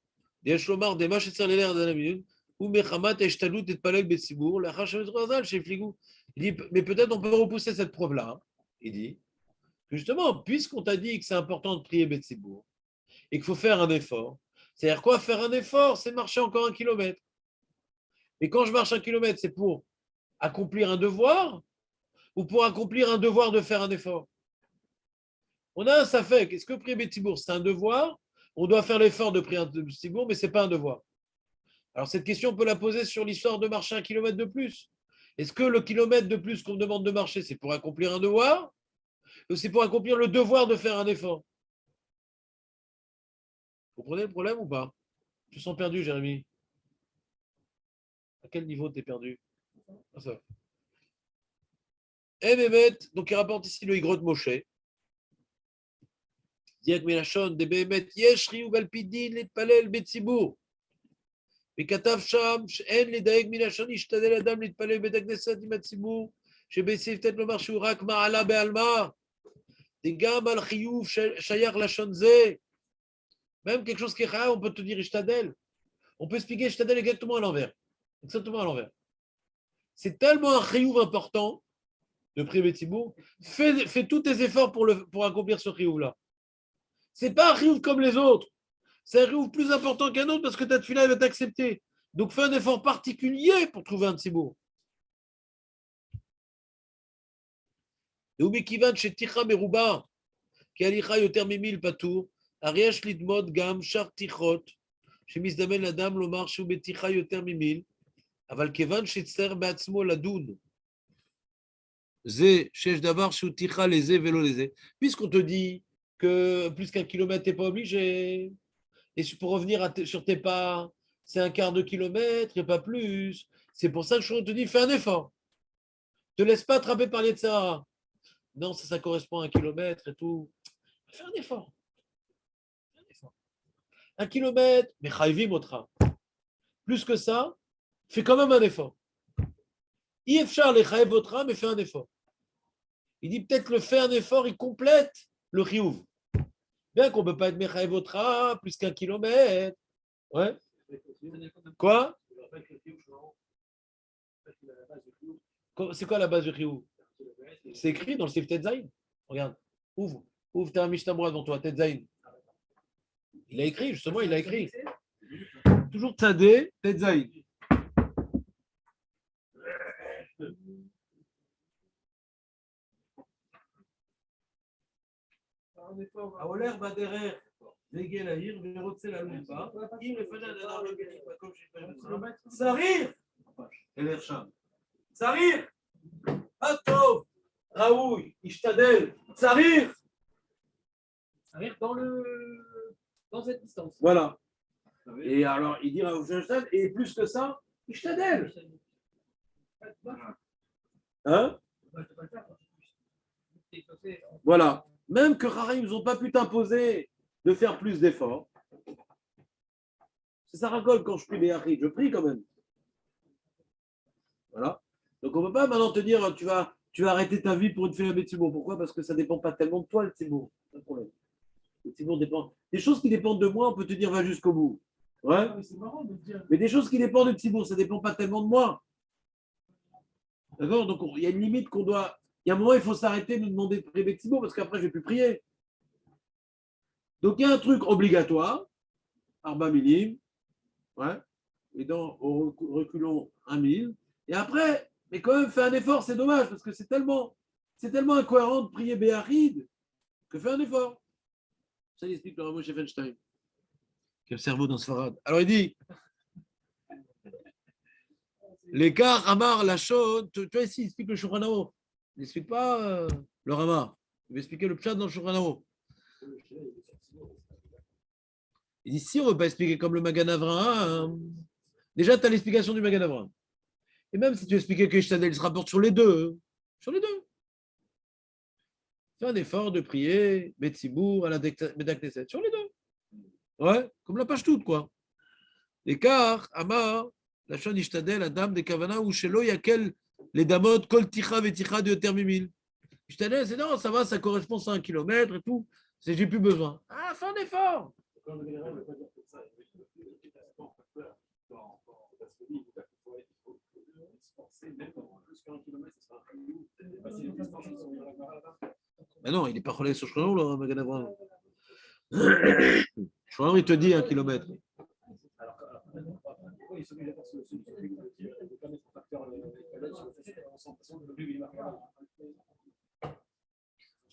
des chlomar, des machets de l'air d'un minute, ou mechamat et shtalout et palek betsibour, la chachamet razal chez Fligou. Il dit, mais peut-être on peut repousser cette preuve-là. Il dit, justement, puisqu'on t'a dit que c'est important de prier betsibour et qu'il faut faire un effort, c'est-à-dire quoi faire un effort? C'est marcher encore 1 kilomètre. Et quand je marche 1 kilomètre, c'est pour accomplir un devoir ou pour accomplir un devoir de faire un effort? On a un safek. Est-ce que prier Betsibour, c'est un devoir? On doit faire l'effort de prier Betsibour, mais ce n'est pas un devoir. Alors, cette question, on peut la poser sur l'histoire de marcher 1 kilomètre de plus. Est-ce que le kilomètre de plus qu'on me demande de marcher, c'est pour accomplir un devoir ou c'est pour accomplir le devoir de faire un effort? Vous comprenez le problème ou pas? Tu te sens perdu, Jérémy? À quel niveau tu es perdu? Eh, Mehmet, donc il rapporte ici le Higrot Moshe. Diak Melachon, de Behemet, Yesh Riou Balpidin, les Palel Betsibour. וכתב שם שאין לדייק מלשון ישתדל אדם להתפלל בבית הכנסת עם הציבור, שבסעיף ט' לומר שהוא רק מעלה בעלמא, וגם על חיוב שייך לשון זה. Même quelque chose qui est rare, on peut te dire Ishtadel. On peut expliquer Ishtadel exactement à l'envers. Exactement à l'envers. C'est tellement un chiyuv important de prier Betsibour. Fais tous tes efforts pour accomplir ce chiyuv-là. Ce n'est pas un chiyuv comme les autres. C'est un chiyuv plus important qu'un autre parce que ta tefila va t'accepter. Donc fais un effort particulier pour trouver un Tsibour. Et Umikivan chez Ticha Meruba, qui alicha yoter mimil patour. הרי לדמוד גם שאר תיכות, שמזדמן לאדם לומר שהוא בתיכה יותר ממיל, אבל כיוון שיצטרך בעצמו לדון, זה שיש דבר שהוא תיכה לזה ולא לזה, puisqu'on te dit que plus qu'un kilomètre, tu n'es pas obligé, et pour revenir sur tes pas, c'est un quart de kilomètre et pas plus, c'est pour ça que je te dis, fais un effort, ne te laisse pas attraper par les tsahara. Non, ça correspond à un kilomètre et tout, fais un effort. 1 kilomètre, mais chayvim otra. Plus que ça, fais quand même un effort. Ifchar le chayv otra, mais fais un effort. Il dit peut-être le faire un effort, il complète le chiyuv. Bien qu'on ne peut pas être mechayev otra plus qu'1 kilomètre. Ouais. Quoi? C'est quoi la base du chiyuv? C'est écrit dans le Sif Tetzaïn. Regarde, ouvre, tu as un Mishnah devant toi, Tetzaïn. Il a écrit, justement, il a écrit. Toujours Tzadé, Tetzaïn. העולה בדרך והגיע לעיר ורוצה לעלות בה, אם לפני אדם לא גליק מקום שהתפלל צריך! תלך שם. צריך! הטוב, ראוי, ישתדל, צריך! Arrive dans cette distance. Voilà. Et alors, il dit Rav Shlomo, et plus que ça, Ishtadel. Hein? Voilà. Même que Chachamim n'ont pas pu t'imposer de faire plus d'efforts. C'est ça rigole quand je prie des Yachid. Je prie quand même. Voilà. Donc on ne peut pas maintenant te dire tu vas arrêter ta vie pour une fille à Betsibour. Pourquoi? Parce que ça ne dépend pas tellement de toi, le Tsibour. Pas de problème. Le Tsibour dépend. Des choses qui dépendent de moi, on peut te dire va jusqu'au bout. Ouais. C'est marrant de dire. Mais des choses qui dépendent du Tsibour, ça ne dépend pas tellement de moi. D'accord? Donc il y a une limite qu'on doit. Il y a un moment, il faut s'arrêter de nous demander de prier Betsibour parce qu'après, je ne vais plus prier. Donc il y a un truc obligatoire, Arba Milim, ouais, et au reculons 1000. Et après, mais quand même, fais un effort, c'est dommage parce que c'est tellement incohérent de prier Béachid que fais un effort. Ça, il explique le Rav Moshe Feinstein. Quel cerveau dans ce farad. Alors il dit l'écart, Amar, la chaude, tu vois ici, il explique le Shulchan Aruch. Il n'explique pas le Rama. Il va expliquer le Pshat dans le Shulchan Aruch. Il dit si on ne veut pas expliquer comme le Magan Avraham, déjà tu as l'explication du Magan Avraham. Et même si tu expliquais que Ishtadel se rapporte sur les deux. Sur les deux. Fais un effort de prier, Betsibour, à la Beta Knesset. Sur les deux. Ouais, comme la page toute, quoi. L'écart, Amar, la chaîne Ishtadel, la dame des Kavana, ou Shelo, Yakel, les damot, Kol Ticha, Veticha, de Termimil. Ishtadel, c'est non, ça va, ça correspond à 1 kilomètre et tout. J'ai plus besoin. Ah, fais un effort. Mais non, il n'est pas relais sur Shlomo, le Magan Avraham. Shlomo, il te dit 1 kilomètre.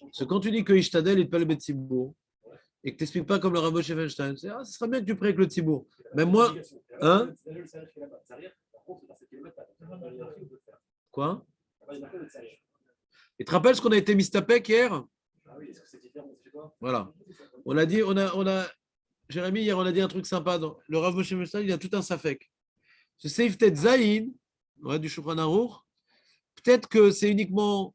Parce que quand tu dis que Ishtadel, il te parle de Betsibour, et que tu n'expliques pas comme le Rav Moshe Feinstein, c'est ce serait bien que tu pries avec le Tzibour. Même moi, hein? Quoi? Et tu te rappelles ce qu'on a été mistapek hier? Voilà. On a dit, Jérémy, hier, on a dit un truc sympa. Le Rav Moshe Feinstein, il a tout un safek. Ce Seif Tet Zayin, ouais, du Shulchan Aruch, peut-être que c'est uniquement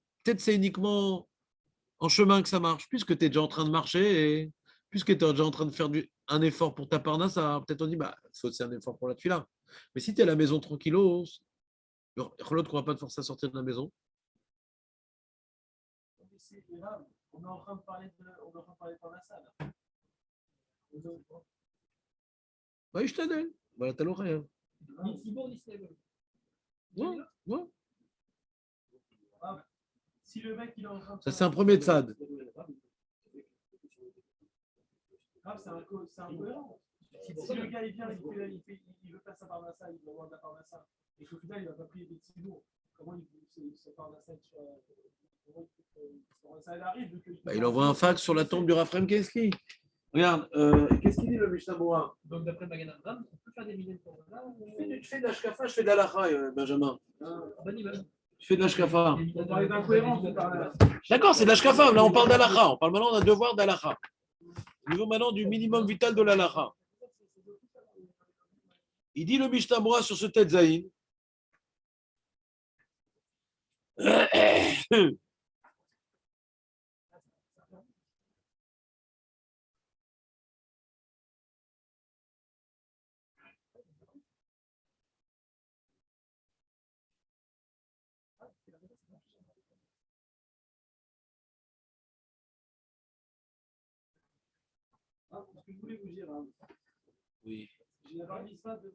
en chemin que ça marche, puisque tu es déjà en train de marcher et puisque tu es déjà en train de faire un effort pour ta parnassa, peut-être on dit, c'est aussi un effort pour la tefila. Mais si tu es à la maison tranquillos, l'autre qu'on va pas te forcer à sortir de la maison. C'est grave. On est en train de parler de la salle. Ouais, je t'aide. Voilà, t'as l'oreille. Ni Thibaut, ni Steven. Ouais, ouais. Ah, si le mec il est en train de Ça, c'est un premier tzad. Ah, c'est un cohérent. Si le gars il vient, il veut faire sa parnassa, il veut avoir de la parnassa, et qu'au final il n'a pas pris des petits lourds, comment il veut se parnassa sur. Comment ça arrive Bah, il envoie un fax sur la tombe du Raphaël Keski. Regarde, qu'est-ce qu'il dit le Mishnah Berurah? Donc d'après Magan Abraham, on peut faire des milliers de pour là. Tu fais de l'ashkafa, je fais de l'alacha, Benjamin. Bon niveau. Je fais de l'ashkafa. On parlait d'incohérence, on parlait. D'accord, c'est de l'ashkafa. Là, on parle d'alacha. On parle maintenant d'un devoir d'alacha. Au niveau maintenant du minimum vital de l'alacha. Il dit le Mishnah Berurah sur ce Tetzaïn. Ce que je voulais vous dire, hein, Oui. j'ai la bar mitzvah du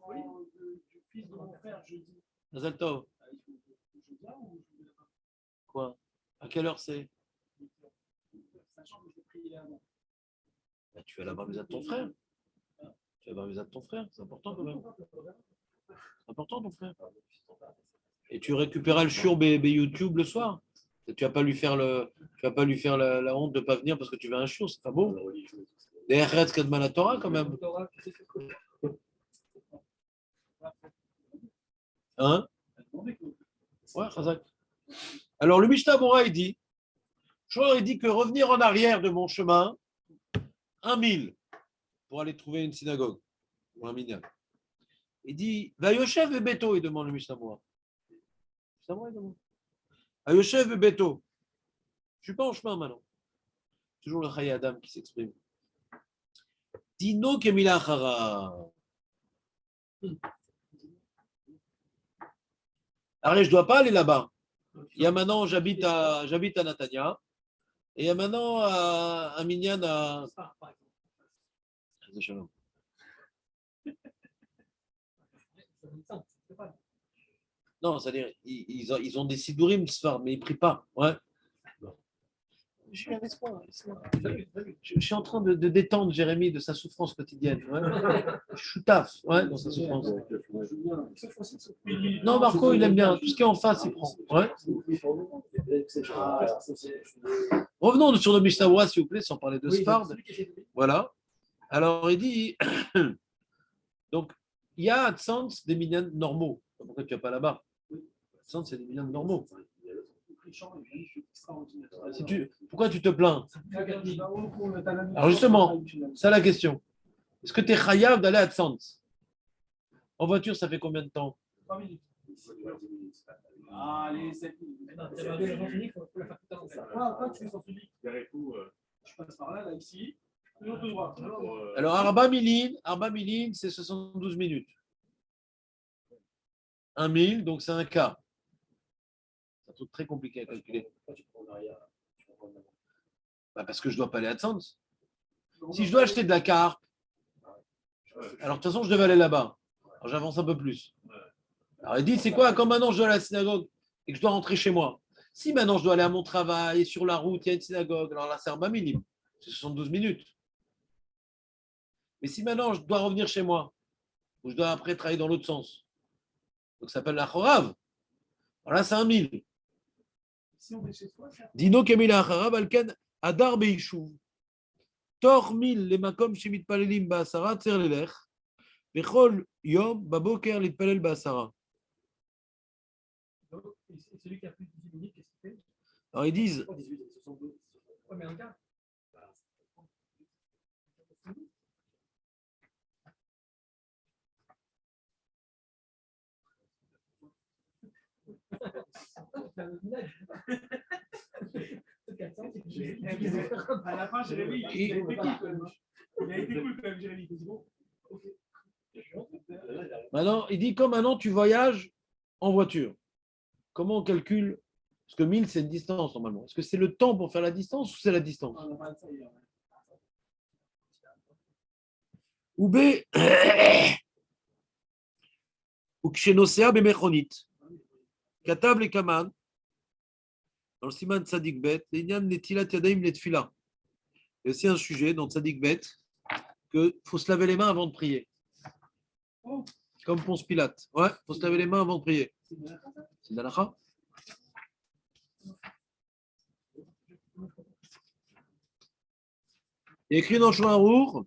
fils de mon frère jeudi. Mazal Tov. Je viens ou je viens pas? Quoi? À quelle heure c'est? Sachant que je vais prier avant. Bah, tu vas à la bar mitzvah de ton frère. Tu vas à la bar mitzvah de ton frère. C'est important quand même. C'est important ton frère. Et tu récupéreras le shiur YouTube le soir. Et tu vas pas lui faire la honte de pas venir parce que tu veux un shiur, c'est pas beau. Des Eretz Kadman la Torah quand même. Hein? Ouais, Chazak. Alors le Mishnah Berurah il dit, il dit que revenir en arrière de mon chemin, 1000 pour aller trouver une synagogue ou un minyan. Il dit, Vayoshev et Beto, il demande le Mishnah Berurah. Vayoshev et Beto. Je suis pas en chemin maintenant. Toujours le Chaya Adam qui s'exprime. Dino Kemila Chara. Alors, je ne dois pas aller là-bas. Il y a maintenant, j'habite à Natania. Et il y a maintenant un minyan à. Non, c'est-à-dire, ils ont des sidourim, mais ils ne prient pas. Ouais. Je suis avec toi. Je suis en train de détendre Jérémy de sa souffrance quotidienne. Ouais. Je suis taf dans sa souffrance. Non, Marco, il aime bien. Tout ce qui est en face, il prend. Ouais. Revenons sur le Mishnah Berurah, s'il vous plaît, sans parler de Sfard. Voilà. Alors, il dit donc, il y a à Tzantz des mignons normaux. Pourquoi tu n'as pas là-bas? Tzantz, c'est des mignons normaux. Pourquoi tu te plains? Alors justement, c'est la question. Est-ce que tu es chayav d'aller à Tzantz? En voiture, ça fait combien de temps? 3 minutes. Allez, 7 minutes. Je passe par là, ici. Alors, Arba Milin, c'est 72 minutes. 1000, donc c'est un quart. C'est un truc très compliqué à calculer. Bah parce que je ne dois pas aller à Tzantz. Si je dois acheter de la carpe, alors de toute façon, je devais aller là-bas. Alors j'avance un peu plus. Alors il dit, c'est quoi, quand maintenant je dois aller à la synagogue et que je dois rentrer chez moi? Si maintenant je dois aller à mon travail, et sur la route, il y a une synagogue, alors là, c'est un bas minimum. C'est 72 minutes. Mais si maintenant je dois revenir chez moi, ou je dois après travailler dans l'autre sens, donc ça s'appelle la chorav, alors là, c'est 1000. Dino Kemila Acharav, Alken, Adar Beishuv, Tor 1000, les makom shemit palelim ba'asara, tzer lelech, Bechol yom, baboker litpalel ba'asara. Celui qui a plus de 10 minutes, qu'est-ce qu'il fait? Alors ils disent. Ouais, mais un gars. À la fin, Jérémy, il a été cool quand même. Il a été cool quand même, Jérémy. C'est bon. Ok. Maintenant, il dit comme maintenant tu voyages en voiture. Comment on calcule? Parce que 1000, c'est une distance normalement. Est-ce que c'est le temps pour faire la distance ou c'est la distance? On a pas de ça hier. Ou B, ou Kshenosea Bemechonit. Katab le Kaman, dans le Siman Tzadik Bet, l'Inyan Netilat Yadaim Letfila. Il y a aussi un sujet dans Tzadik Bet qu'il faut se laver les mains avant de prier. Comme Ponce Pilate. Ouais, il faut se laver les mains avant de prier. C'est une halakha. Il y a écrit dans Shulchan Aruch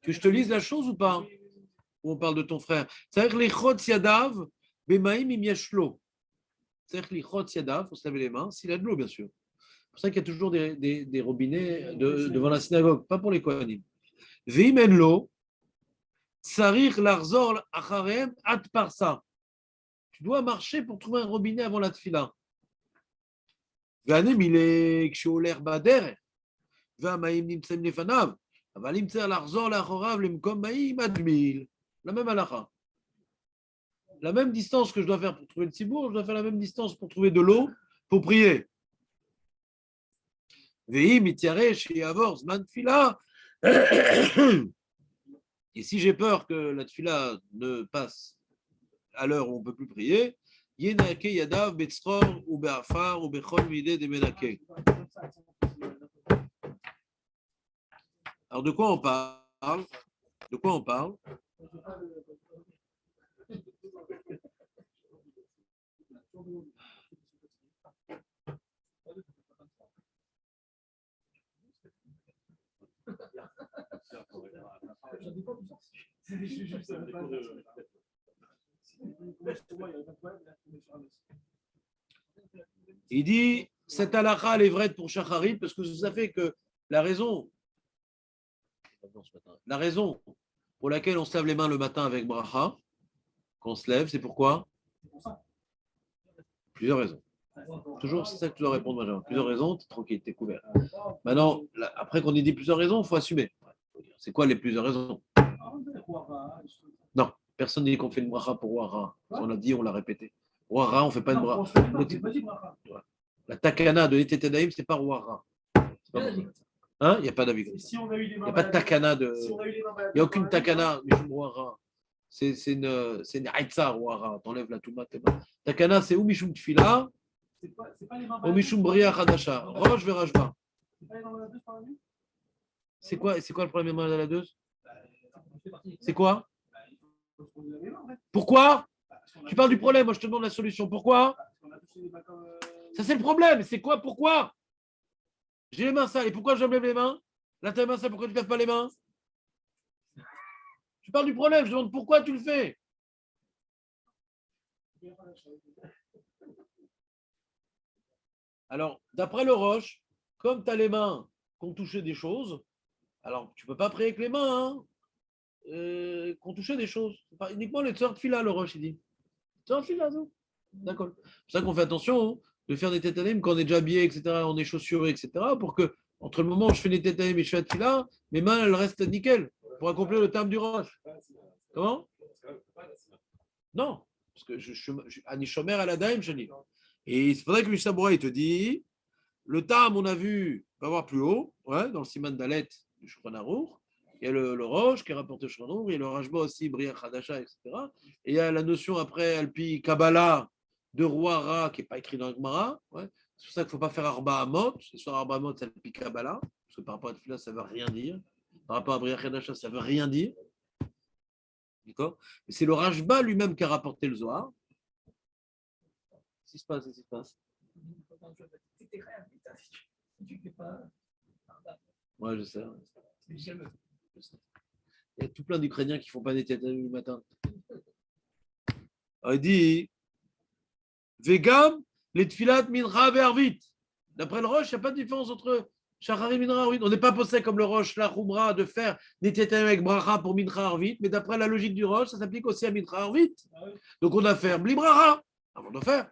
que je te lise la chose ou pas? Où on parle de ton frère. C'est-à-dire que les chotz yadav, bemaim im yeshlo. C'est-à-dire que les chotz yadav, il faut se laver les mains, s'il a de l'eau, bien sûr. C'est pour ça qu'il y a toujours des robinets devant la synagogue, pas pour les kohanim. Veim en lo, tsarich larzor acharem at parsa. Tu dois marcher pour trouver un robinet avant la tfila. Ve'anem ile ksholer bader, ve'amaim nimtsem lefanav, אבל אם צריך לחזור לאחוריו למקום מים עד מיל, la même halakha. La même distance que je dois faire pour trouver le tzibour, je dois faire la même distance pour trouver de l'eau pour prier. Ve'im ityaresh shi'avor zman tfila. Et si j'ai peur que la tfila ne passe à l'heure où on ne peut plus prier, yenake yadav betzror ou be'afar ou bechol mideh de menake. Alors de quoi on parle? De quoi on parle? Il dit, cette halakha, elle est vraie pour Shacharit, parce que ça fait que la raison pour laquelle on se lave les mains le matin avec bracha, quand on se lève, c'est pourquoi? Plusieurs raisons. Toujours, c'est ça que tu dois répondre, Benjamin. Plusieurs raisons, t'es tranquille, t'es couvert. Maintenant, après qu'on ait dit plusieurs raisons, il faut assumer. C'est quoi les plusieurs raisons? Non, personne ne dit qu'on fait une bracha pour Wara. On l'a dit, on l'a répété. Wara, on ne fait pas une bracha. La takana de Netetadaim, ce n'est pas Wara. Hein? Il n'y a pas d'avis. Il n'y a pas de takana de. Il n'y a aucune takana, Mishum Wara. C'est une haïtsa Wara. T'enlèves la touma, t'es pas. Takana, c'est ou Mishum Tfila, ou Mishum Bria Hadasha. Roche Verajba. C'est quoi le problème de la 2? C'est quoi? Pourquoi? Tu parles du problème, moi je te demande la solution. Pourquoi? Ça c'est le problème. C'est quoi? Pourquoi? J'ai les mains sales. Et pourquoi je me lève les mains? Là t'as les mains sales, pourquoi tu ne lèves pas les mains? Tu parles du problème, je demande pourquoi tu le fais. Alors, d'après le Roche, comme tu as les mains qui ont touché des choses, alors tu ne peux pas prier avec les mains, qui ont touché des choses. C'est pas uniquement les tsar fila, le Roche, il dit. Tsar fila, non? D'accord. C'est pour ça qu'on fait attention de faire des tétanim quand on est déjà habillé, etc., on est chaussures, etc., pour que, entre le moment où je fais des tétanim et je fais la fila, mes mains, elles restent nickel pour accomplir le terme du Roche. Comment? Non, parce que je suis Anishomer à la daim, je dis. Et c'est pour ça que le Mishaboura, il te dit, le tam, on a vu, on va voir plus haut, ouais, dans le Siman Dalet du Shulchan Aruch, il y a le Roche qui est rapporté au Shulchan Aruch, il y a le Rashba aussi, Bria Hadasha, etc. Et il y a la notion après, Alpi Kabbalah, de Roi Ra, qui n'est pas écrit dans le Gemara. Ouais. C'est pour ça qu'il ne faut pas faire Arba Amot. C'est sur Arba Amot, c'est Alpi Kabbalah, parce que par rapport à Tfila, ça ne veut rien dire. Par rapport à Bria Hadasha, ça ne veut rien dire. D'accord? C'est le Rashba lui-même qui a rapporté le Zohar. Qu'est-ce qui se passe? Qu'est-ce qui se passe? Ouais, je sais. Il y a tout plein d'Ukrainiens qui ne font pas des têtes le matin. Alors, il dit Vegam, les tfilat mincha vervit. D'après le Roche, il n'y a pas de différence entre Shachari mincha arvit. On n'est pas posé comme le Roche, la Khumra, de faire des têtes avec bracha pour mincha arvit, mais d'après la logique du Roche, ça s'applique aussi à mincha arvit. Donc on doit faire bli bracha. On doit faire.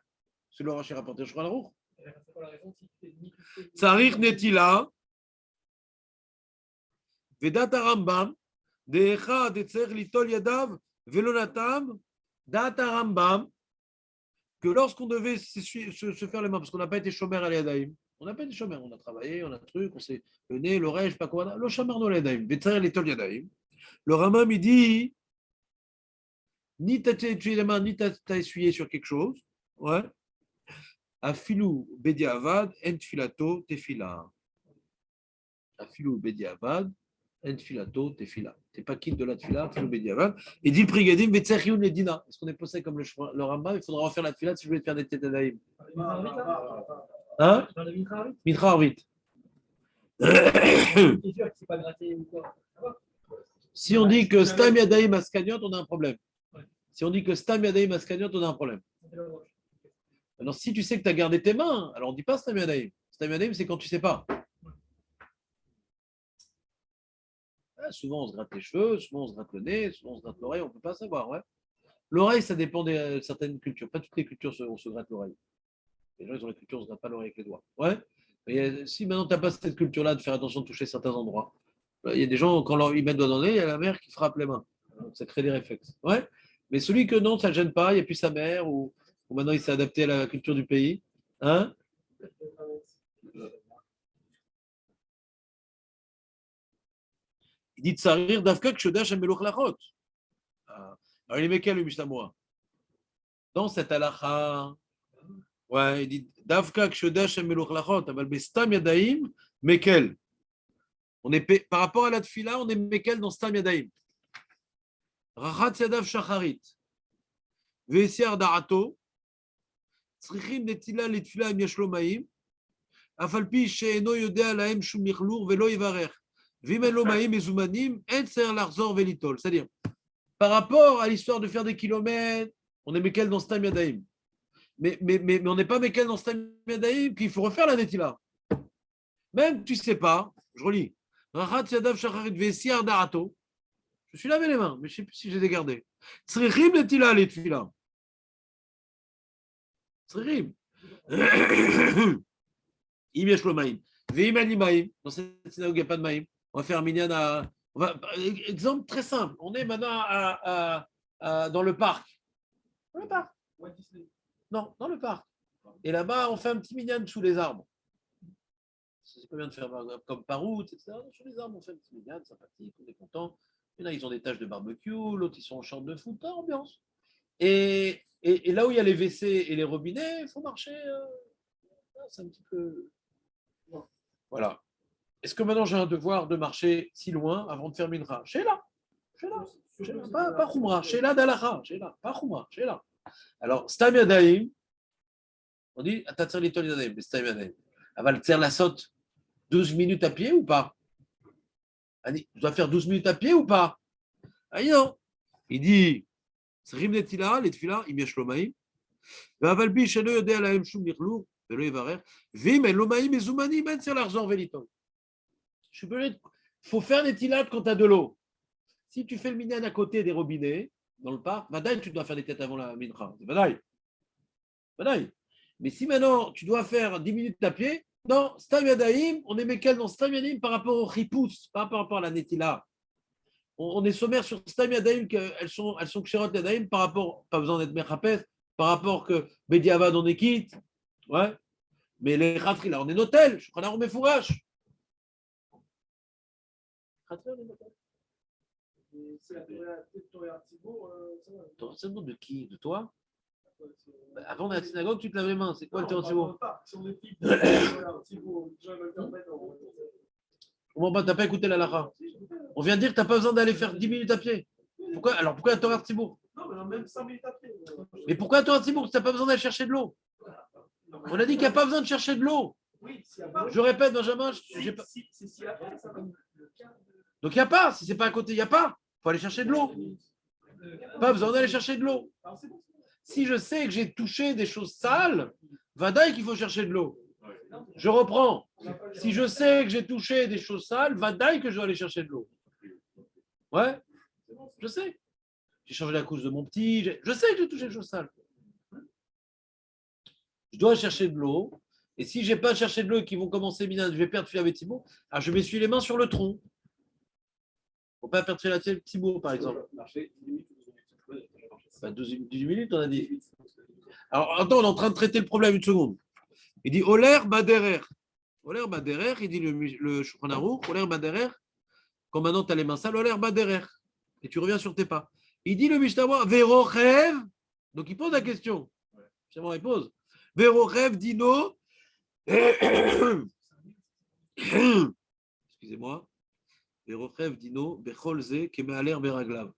C'est le Roche qui est rapporté, je crois, la roue. Tsarich netila. Vedat Rambam, Decha detzer litol yadav velonatam data Rambam, que lorsqu'on devait se faire les mains, parce qu'on n'a pas été chômeur à l'Yadaïm, on n'a pas été chômeur, on a travaillé, on a truc, on s'est le nez, l'oreille, je sais pas quoi, le chômeur dans l'Yadaïm, detzer litol yadaïm. Le Rambam, il dit, ni t'as tué les mains, ni t'as essuyé sur quelque chose, ouais. Afilou bediavad en filato tefila. Afilou bediavad en filato tefila. T'es pas quitte de la tefila, afilou bediavad. Et dit le prigadim betserioun le dina. Est-ce qu'on est posé comme le Rambam? Il faudra refaire la tefila si je voulais faire des tétanaïm. Hein? Mitra Arvit. Si on dit que Stam Yadaïm Askaniot, on a un problème. Si on dit que Stam Yadaïm Askaniot, on a un problème. Alors, si tu sais que tu as gardé tes mains, alors on ne dit pas Stam Yadaïm. Stam Yadaïm, c'est quand tu ne sais pas. Souvent, on se gratte les cheveux, souvent, on se gratte le nez, souvent, on se gratte l'oreille, on ne peut pas savoir. Ouais. L'oreille, ça dépend de certaines cultures. Pas toutes les cultures, on se gratte l'oreille. Les gens, ils ont la culture, on ne se gratte pas l'oreille avec les doigts. Ouais. Mais si maintenant, tu n'as pas cette culture-là de faire attention de toucher certains endroits, il y a des gens, quand ils mettent le doigt dans le nez, il y a la mère qui frappe les mains. Donc, ça crée des réflexes. Ouais. Mais celui que non, ça ne gêne pas, il n'y a plus sa mère, ou maintenant, il s'est adapté à la culture du pays. Hein? Il dit Tsarir Davka Kshodash Ameloch Lachot. Alors, il est Mekel, le Mishnah. Dans cette halakha, ouais, il dit Davka Kshodash Ameloch Lachot, Aval Bestam Yadaim, Mekel. On est, par rapport à la tfila, on est Mekel dans Stam Yadaim. Rachat Yadav Shacharit. Vesiar Darato. Tzrichim Netila Litfila Im Yashlo Maim. Afalpi Sheeno Yodea Laem Shum Michlur Velo Yivarer. Vimelo Maim Ezumanim, Enser Larzor Velitol. C'est-à-dire, par rapport à l'histoire de faire des kilomètres, on est Mekel dans Stam Yadaim. Mais on n'est pas Mekel dans Stam Yadaim, qu'il faut refaire la Netila. Même tu ne sais pas, je relis. Rachat Yadav Shacharit Vesiar Darato. Je suis lavé les mains, mais je ne sais plus si je les ai gardées. Tzrichim Netila Litfila. Tzrichim. Im Yashlo Maim. Veim Ani Maim. Dans cette synagogue, il n'y a pas de Maim. On va faire un minyan à. Exemple très simple. On est maintenant dans le parc. Dans le parc. Non, dans le parc. Et là-bas, on fait un petit minyan sous les arbres. C'est pas bien de faire comme par route, etc. Sous les arbres, on fait un petit minyan sympathique, on est content. Il y en a, ils ont des tâches de barbecue, l'autre, ils sont en short de foot, ambiance. Et là où il y a les WC et les robinets, il faut marcher. C'est un petit peu. Voilà. Est-ce que maintenant j'ai un devoir de marcher si loin avant de faire Mincha? Sheila. Pas Khumra. Sheila d'Alacha. Sheila. Pas Khumra. Sheila. Alors, Stam Yadaim, on dit Tatsar Litol Yadaim, Stam Yadaim. Aval Tser la saute 12 minutes à pied ou pas? Je dois faire 12 minutes à pied ou pas? Ah non. Il dit Srim Netila, les Tfila, Im Yesh Lomaim. Aval Bi Shelo Yodea Lahem Shum Michlur, Velo Yivarer. Vim El Lomaim Ezumanim, Ben Tser Larzor Velitol. Il faut faire des tilades quand tu as de l'eau. Si tu fais le minyan à côté des robinets, dans le parc, Vadaï, tu dois faire des têtes avant la mincha. Vadaï. Mais si maintenant tu dois faire 10 minutes à pied, non, Stam Yadaim, on est Mekel dans Stam Yadaim par rapport au Chipous, pas par rapport à la Netila. On est sommaire sur Stam Yadaim, qu'elles sont Kshirot Yadaim par rapport, pas besoin d'être Mechapes, par rapport que Bediavad on est quitte. Ouais. Mais les Khatri, là, on est Notel, je crois qu'on met fourrage. C'est la Torah Artibourg, Torah Artibourg de qui? De toi? Avant de la synagogue, tu te laves les mains. C'est quoi le Torah Artibourg? Si on est type de Torah Artibourg, les gens veulent faire mettre en. Comment pas? Tu n'as pas écouté la Lara? On vient de dire que tu n'as pas besoin d'aller faire 10 minutes à pied. Pourquoi? Alors pourquoi la Torah Artibourg? Non, mais même 5 minutes à pied. Mais pourquoi la Torah Artibourg? Tu n'as pas besoin d'aller chercher de l'eau. On a dit qu'il n'y a pas besoin de chercher de l'eau. Oui, s'il n'y a pas. Je répète, Benjamin. C'est s'il n'y a pas, ça va. Donc il n'y a pas. Si ce n'est pas à côté, il n'y a pas. Il faut aller chercher de l'eau. Pas besoin d'aller chercher de l'eau. Si je sais que j'ai touché des choses sales, vadaï qu'il faut chercher de l'eau. Je reprends. Si je sais que j'ai touché des choses sales, vadaï que je dois aller chercher de l'eau. Ouais, je sais. J'ai changé la couche de mon petit. Je sais que j'ai touché des choses sales. Je dois chercher de l'eau. Et si je n'ai pas cherché de l'eau et qu'ils vont commencer minable, je vais perdre Filavetimo, alors je m'essuie les mains sur le tronc. Faut pas perdre la tête Thibaut, par exemple. Marcher 10 minutes ou 12 minutes. Pas 18 minutes, on a dit. Alors, attends, on est en train de traiter le problème une seconde. Il dit Oler Baderer. Oler Baderer, il dit le Shulchan Aruch, Oler Baderer. Quand maintenant tu as les mains sales, Oler Baderer. Et tu reviens sur tes pas. Il dit le Mishnah, Verochev. Donc il pose la question. Finalement, il pose. Verochev dino. Excusez-moi. Verochev dino. Becholze kemealer beraglav.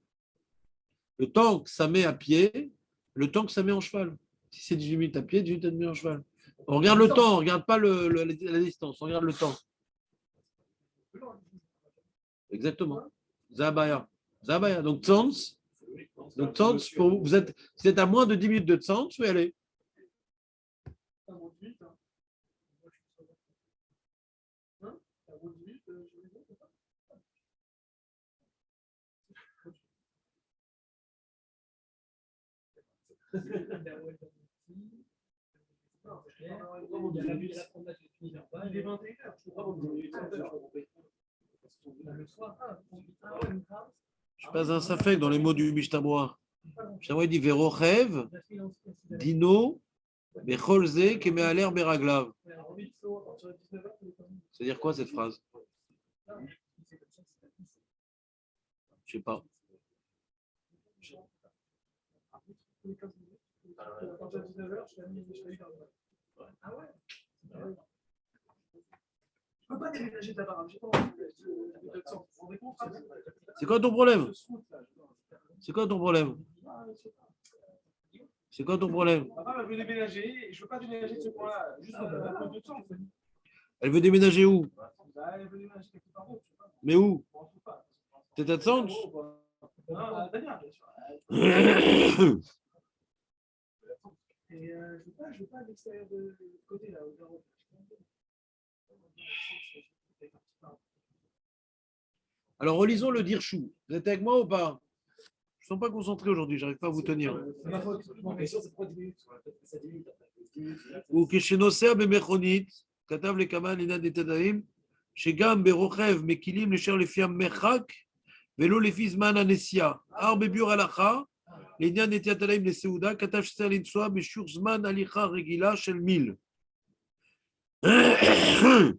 Le temps que ça met à pied, le temps que ça met en cheval. Si c'est 18 minutes à pied, 18 minutes en cheval. On regarde le temps, on ne regarde pas la distance, on regarde le temps. Exactement. Zabaya. Zabaya. Donc, Tzantz, pour vous, vous êtes à moins de 10 minutes de Tzantz, vous pouvez aller. Il est 21h. Je passe un safek dans les mots du Mishtaboa. Mishtaboa dit Verochev, Dino, Becholze, Kemealer, Beraglav. C'est-à-dire quoi cette phrase? Je sais pas. Je peux pas déménager d'abord. C'est quoi ton problème? C'est quoi ton problème? C'est quoi ton problème? Papa veut déménager et je ne veux pas déménager de ce point-là. Juste un peu de temps. Elle veut déménager où? Elle veut déménager quelque part d'autre. Mais où? T'es à Tzantz? Non, bien sûr. Et je veux pas à l'extérieur de côté là. Alors, relisons le Dirchou. Vous êtes avec moi ou pas? Je ne suis pas concentré aujourd'hui, je n'arrive pas à vous tenir. Ou Keshenosea Bemechonit, Katav le Kaman Ina de Tadaim, Shegam Berochev, Mekilim, le Cher le Fiam Mechak, Velo le Fizman Anesia, Arbebur Alacha, L'Inyan de Tadaim le Seuda, Katav Shter Linsua, Meshur Zman Alicha Regila, Shel Mil. Il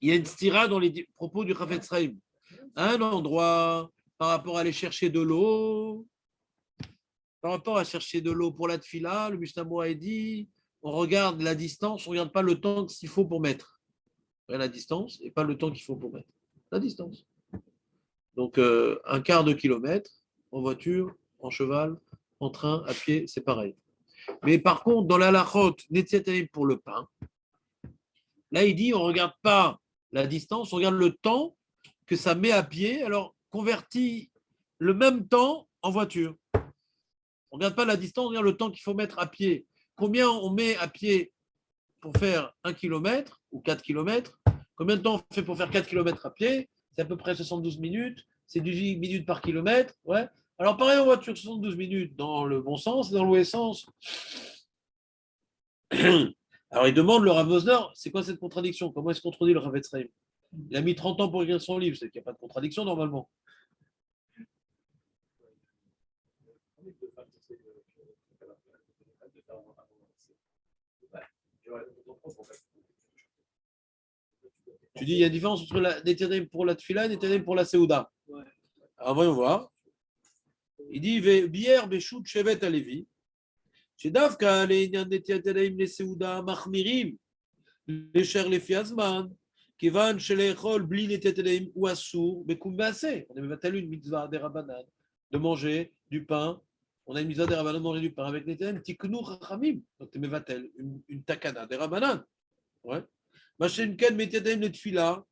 y a une stira dans les propos du Chafetz Chaim. Un endroit par rapport à aller chercher de l'eau, par rapport à chercher de l'eau pour la tfila, le Mishnah Moa dit, on regarde la distance, on ne regarde pas le temps qu'il faut pour mettre. On regarde la distance et pas le temps qu'il faut pour mettre. La distance. Donc, un quart de kilomètre, en voiture, en cheval, en train, à pied, c'est pareil. Mais par contre, dans la lachot, Netziataim pour le pain, là, il dit, on ne regarde pas la distance, on regarde le temps que ça met à pied, alors convertit le même temps en voiture. On ne regarde pas la distance, on regarde le temps qu'il faut mettre à pied. Combien on met à pied pour faire 1 km ou 4 km? Combien de temps on fait pour faire 4 km à pied? C'est à peu près 72 minutes. C'est 18 minutes par kilomètre. Ouais. Alors pareil en voiture, 72 minutes dans le bon sens et dans le mauvais sens. Alors il demande le Rav Wosner, c'est quoi cette contradiction? Comment est-ce qu'on contredit le Chafetz Chaim? Il a mis 30 ans pour écrire son livre, c'est qu'il n'y a pas de contradiction normalement. Tu dis, il y a une différence entre la Netzaim pour la Tfila et Netzaim pour la Seuda. Alors voyons voir. Il dit, Bier Beshut Shevet Alevi, Shedavka Leinian Netzaim le Seuda Machmirim, le Cher le Fiazman, Kivan Shelechol Bli Netzaim ou Assur, Bekum Baase. On a une mitzvah des Rabbanan de manger du pain. On a une mitzvah des Rabbanan de manger du pain avec Netzaim, Tiknu Chachamim. Donc tu mevatel une takana des Rabbanan. Ouais. Machem Ken Metzaim le Tfila.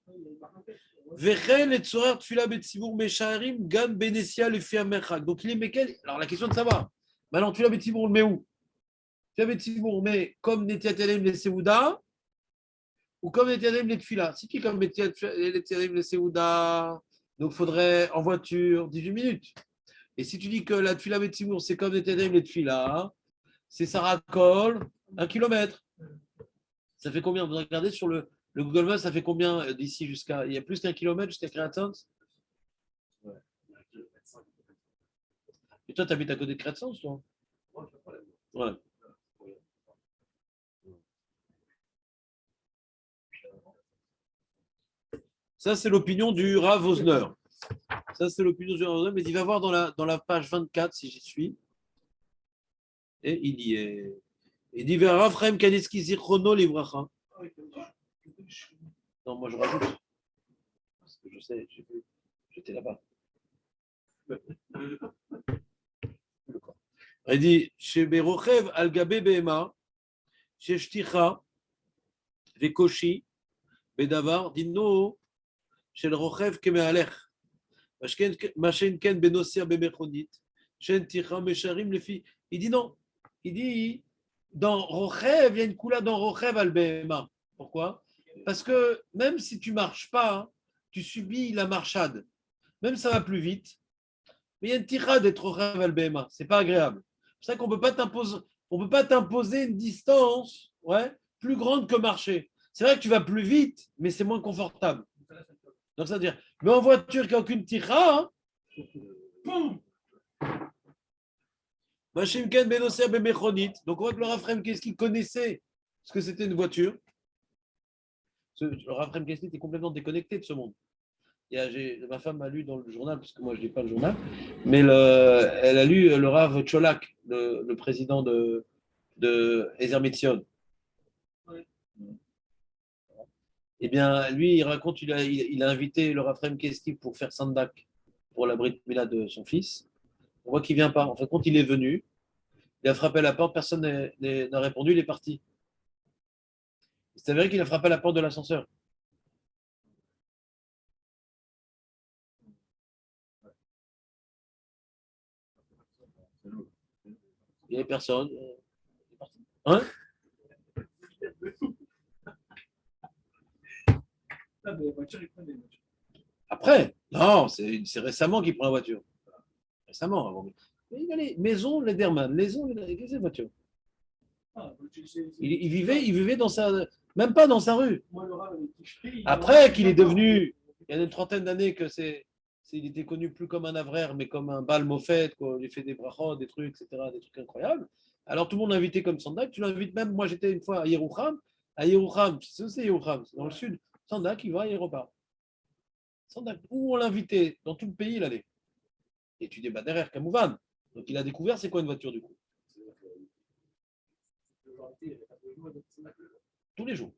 Vechel et Tzorer Tfila Betzibur Mesharim Gam Benesia le Fiamerchak. Donc il est Mekel. Alors la question de savoir. Maintenant, Tfila Betzibur, on le met où? Tfila Betzibur, on met comme Netzaim le Seuda ou comme Netzaim le Tfila. Si tu es comme Netzaim le Seuda, donc il faudrait en voiture 18 minutes. Et si tu dis que la Tfila Betzibur, c'est comme Netzaim le Tfila, c'est Sarakol, 1 km. Ça fait combien? Vous regardez sur le Google Maps, ça fait combien d'ici jusqu'à. Il y a plus d'1 kilomètre jusqu'à Créatens? Et toi, tu habites à côté de Crescens, toi? Moi, je pas problème. Ouais. Ça, c'est l'opinion du Rav Osner. Ça, c'est l'opinion du Rav Osner, mais il va voir dans la page 24, si j'y suis. Et il y est. Il dit vers Rav Chaim Kaniski Zichrono Livracha. Non, moi je rajoute. Parce que je sais, j'étais là-bas. Il dit chez Berochev Al-Gabe Behema, chez Shticha, Vekoshi, Bedavar, Dino, chez le Rochev Kemealech, Machen Ken Benosia Bemechonit, Shen Ticha Mesharim les filles. Il dit non. Il dit dans Rochev, il y a une coula dans Rochev Al-Behema. Pourquoi? Parce que même si tu ne marches pas, tu subis la marchade. Même ça va plus vite. Mais il y a une tirade d'être Rochev Al-Behema. Ce n'est pas agréable. C'est ça qu'on ne peut pas t'imposer une distance plus grande que marcher. C'est vrai que tu vas plus vite, mais c'est moins confortable. Donc, c'est-à-dire, mais en voiture, il n'y a aucune tira, boum. Donc, on voit que le Raphaël Keski connaissait ce que c'était une voiture. Le Raphaël Keski était complètement déconnecté de ce monde. Ma femme a lu dans le journal, parce que moi je ne lis pas le journal, mais elle a lu le Rav Tcholak, le président de Ezer Mitzion. Oui. Eh bien, lui, il raconte il a invité le Rav Chaim Keski pour faire Sandak pour la Brit Mila de son fils. On voit qu'il ne vient pas. En fait, quand il est venu, il a frappé à la porte, personne n'a répondu, il est parti. C'est avéré qu'il a frappé à la porte de l'ascenseur. Il n'y avait personne. Il est parti. Hein? Après, non, c'est récemment qu'il prend la voiture. Récemment, avant. Mais il allait, maison, Lederman, maison, qu'est-ce que voiture? Il vivait dans même pas dans sa rue. Après qu'il est devenu, il y a une trentaine d'années il était connu plus comme un avraire, mais comme un bal mofet, quoi. Il fait des brachot, des trucs, etc., des trucs incroyables. Alors tout le monde l'a invité comme Sandak. Tu l'invites même, moi j'étais une fois à Yerouham. À Yerouham, c'est Yerouham, c'est dans le sud. Sandak, il va, il repart. Sandak, où on l'invitait, dans tout le pays, il allait. Et tu débats derrière, Kamouvan. Donc il a découvert c'est quoi une voiture du coup. Tous les jours.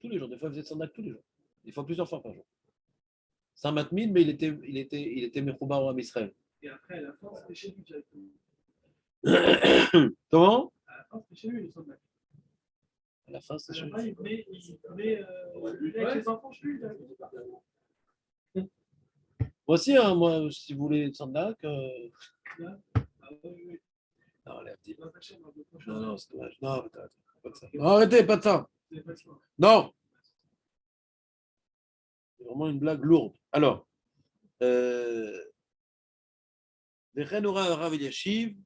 Tous les jours. Des fois, il faisait Sandak tous les jours. Des fois, plusieurs fois par jour. Saint-Matmine, mais il était Mechoubar au Israël. Et après, à la fin, c'était chez lui directement. Comment? À la fin, c'était chez lui, les soldats. À la fin, c'est chez lui. Il venait avec les enfants chez lui directement. Moi aussi, hein, moi, si vous voulez Sandak. Non, non, c'est dommage. Non, pas de ça. Non, arrêtez, pas de ça. Non. C'est vraiment une blague lourde. Alors, Rav Eliashiv,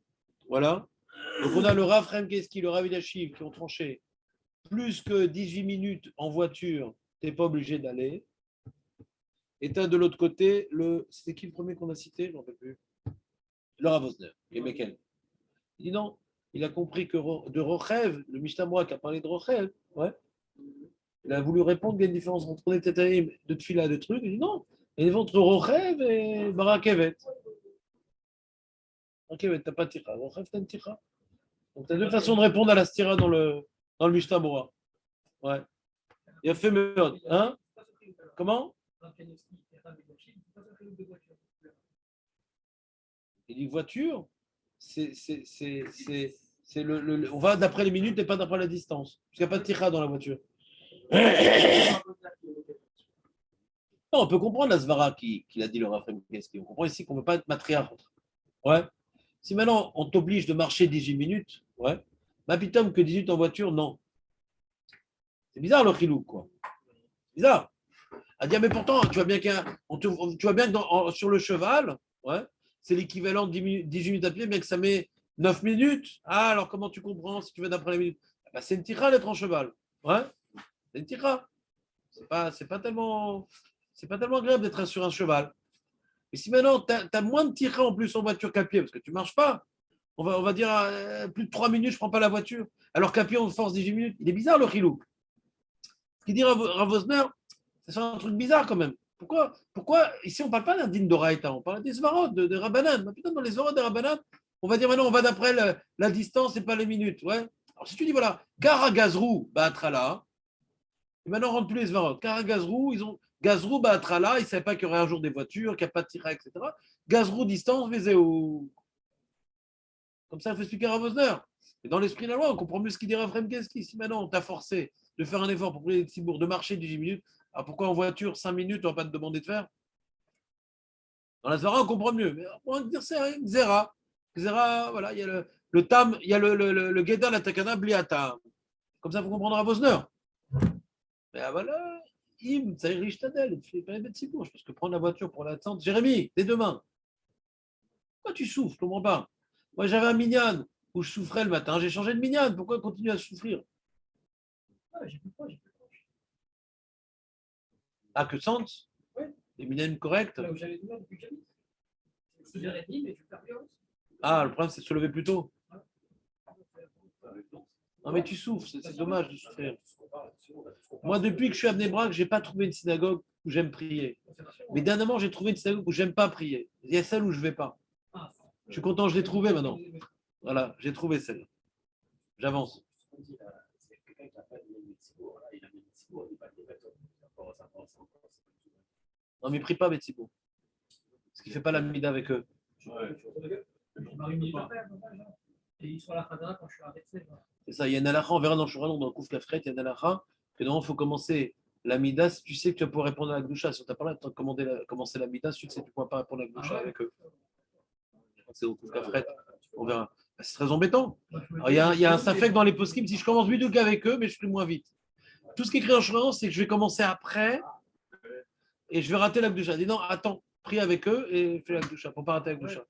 voilà. Donc on a le Rav Chaim Keski, le Rav Eliashiv qui ont tranché plus que 18 minutes en voiture, tu n'es pas obligé d'aller. Et tu as de l'autre côté, c'était qui le premier qu'on a cité? Je n'en peux plus. Le Rav Osner, il dit non, il a compris que de Rochev, le Mishnah Moura qui a parlé de Rochev, il a voulu répondre qu'il y a une différence entre des tétaïm, de tfila, de trucs. Il dit non, il y a entre Rochev et Barakevet. Barakevet, tu n'as pas de tira. Rochev, tu as une tira. Donc tu as deux façons de répondre à la stira dans le Mishnah Moura. Ouais. Il a fait meurtre. Hein? Comment? Il dit voiture, on va d'après les minutes et pas d'après la distance. Parce qu'il n'y a pas de tira dans la voiture. Non, on peut comprendre la svara qu'il a dit le Raphaël Keski. On comprend ici qu'on ne peut pas être matriarche. Ouais. Si maintenant on t'oblige de marcher 18 minutes, ouais. Ma pitom que 18 en voiture, non. C'est bizarre le chilou, quoi. C'est bizarre. À dire, mais pourtant, tu vois bien que sur le cheval, ouais, c'est l'équivalent de 18 minutes à pied, mais que ça met 9 minutes. Ah, alors comment tu comprends si tu veux d'après les minutes? Bah, c'est une tira d'être en cheval. Ouais, c'est une tira. C'est pas tellement agréable d'être sur un cheval. Mais si maintenant, tu as moins de tirés en plus en voiture qu'à pied, parce que tu ne marches pas, on va dire plus de 3 minutes, je ne prends pas la voiture. Alors qu'à pied, on force 18 minutes. Il est bizarre le chilou. Ce qu'il dit Rav Osner, c'est un truc bizarre quand même. Pourquoi ici, on ne parle pas d'un din d'Oraïta, on parle des svarot, de Rabbanan. Mais putain, dans les svarot de Rabbanan, on va dire maintenant, on va d'après la distance et pas les minutes. Ouais. Alors si tu dis, voilà, Kara Gazrou, Baatrala, et maintenant on rentre plus les svarot. Kara Gazrou, ils ont Gazrou, Baatrala, ils ne savaient pas qu'il y aurait un jour des voitures, qu'il n'y a pas de tirage, etc. Gazrou, distance, Vézéou. Comme ça, il faut expliquer à Rav Osner. Et dans l'esprit de la loi, on comprend mieux ce qu'il dit Rav Fremkeski. Si maintenant on t'a forcé de faire un effort pour prier les Tzibour, de marcher 18 minutes, alors pourquoi en voiture 5 minutes, on ne va pas te demander de faire? Dans la Zara, on comprend mieux. Mais on va dire c'est une Zera. Zera, voilà, il y a le Tam, il y a le Geda, la Takana, Bliata. Comme ça, il faut comprendre Rav Osner. Mais voilà, Im, ça riche Tadel, tu fais pas les bêtes si pour. Je pense que prendre la voiture pour l'attente. Jérémy, dès demain. Pourquoi tu souffres? Je ne comprends pas. Moi, j'avais un minyan où je souffrais le matin. J'ai changé de minyan. Pourquoi continuer à souffrir? J'ai plus de Ah, que sens? Oui. Des minyanim corrects? Là où j'avais douleur depuis que j'habite. C'est 6h30, mais je perds violence. Ah, le problème, c'est de se lever plus tôt. Non, mais tu souffres. C'est dommage de souffrir. Moi, depuis que je suis à Bnei-Brak, je n'ai pas trouvé une synagogue où j'aime prier. Mais dernièrement, j'ai trouvé une synagogue où j'aime pas prier. Il y a celle où je ne vais pas. Je suis content, je l'ai trouvée maintenant. Voilà, j'ai trouvé celle. J'avance. Non, mais prie pas, Betsibo. Parce qu'il ne fait pas la mida avec eux. Et ils sont à la Khadra quand je suis arrêté. C'est ça, il y a une halakha, on verra dans le Shouran, dans le Kouf Kafret, il y a une halakha, que normalement, il faut commencer la mida, si tu sais que tu vas pouvoir répondre à la Gdusha. Si on t'a pas de commencer la mida, si tu sais que tu ne pourras pas répondre à la Gdusha avec eux. Je crois que c'est au Kouf Kafret, on verra. C'est très embêtant. Alors, il y a un safek dans les poskim, si je commence Biduk avec eux, mais je prie moins vite. Tout ce qui est écrit en Shouran, c'est que je vais commencer après et je vais rater la Gdusha. Dis non, attends, prie avec eux et fais la Gdusha, pour ne pas rater la Gdusha.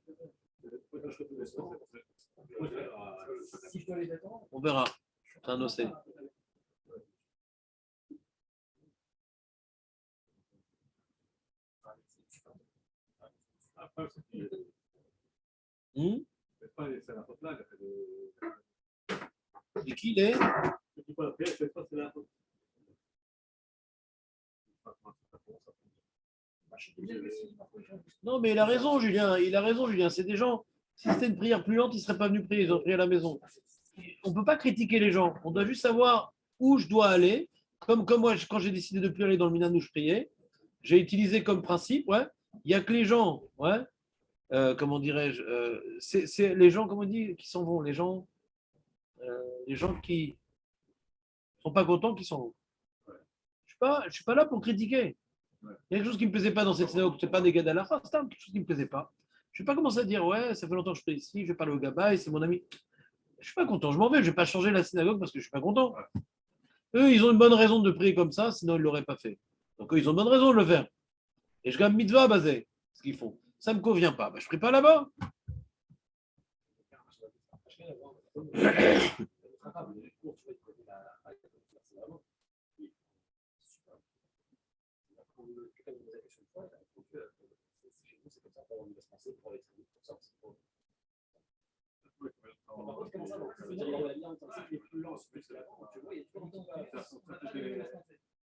On verra. C'est un océ. Et qui il est? Non, mais il a raison, Julien. Il a raison, Julien. C'est des gens. Si c'était une prière plus lente, ils ne seraient pas venus prier. Ils auraient prié à la maison. On ne peut pas critiquer les gens. On doit juste savoir où je dois aller. Comme moi, quand j'ai décidé de ne plus aller dans le Minan où je priais, j'ai utilisé comme principe, ouais, il n'y a que les gens, ouais, comment dirais-je, c'est les gens, comment on dit, qui s'en vont, les gens qui ne sont pas contents qui s'en vont. Je ne suis pas là pour critiquer. Il y a quelque chose qui ne me plaisait pas dans cette synagogue, ce n'est pas des gars d'Allah, c'est quelque chose qui ne me plaisait pas. Je ne vais pas commencer à dire, ouais, ça fait longtemps que je prie ici, je vais parler au Gaba et c'est mon ami. Je ne suis pas content, je m'en vais, je ne vais pas changer la synagogue parce que je ne suis pas content. Eux, ils ont une bonne raison de prier comme ça, sinon ils ne l'auraient pas fait. Donc eux, ils ont une bonne raison de le faire. Et je gagne mitzvah basé, ce qu'ils font. Ça ne me convient pas. Ben, je ne prie pas là-bas.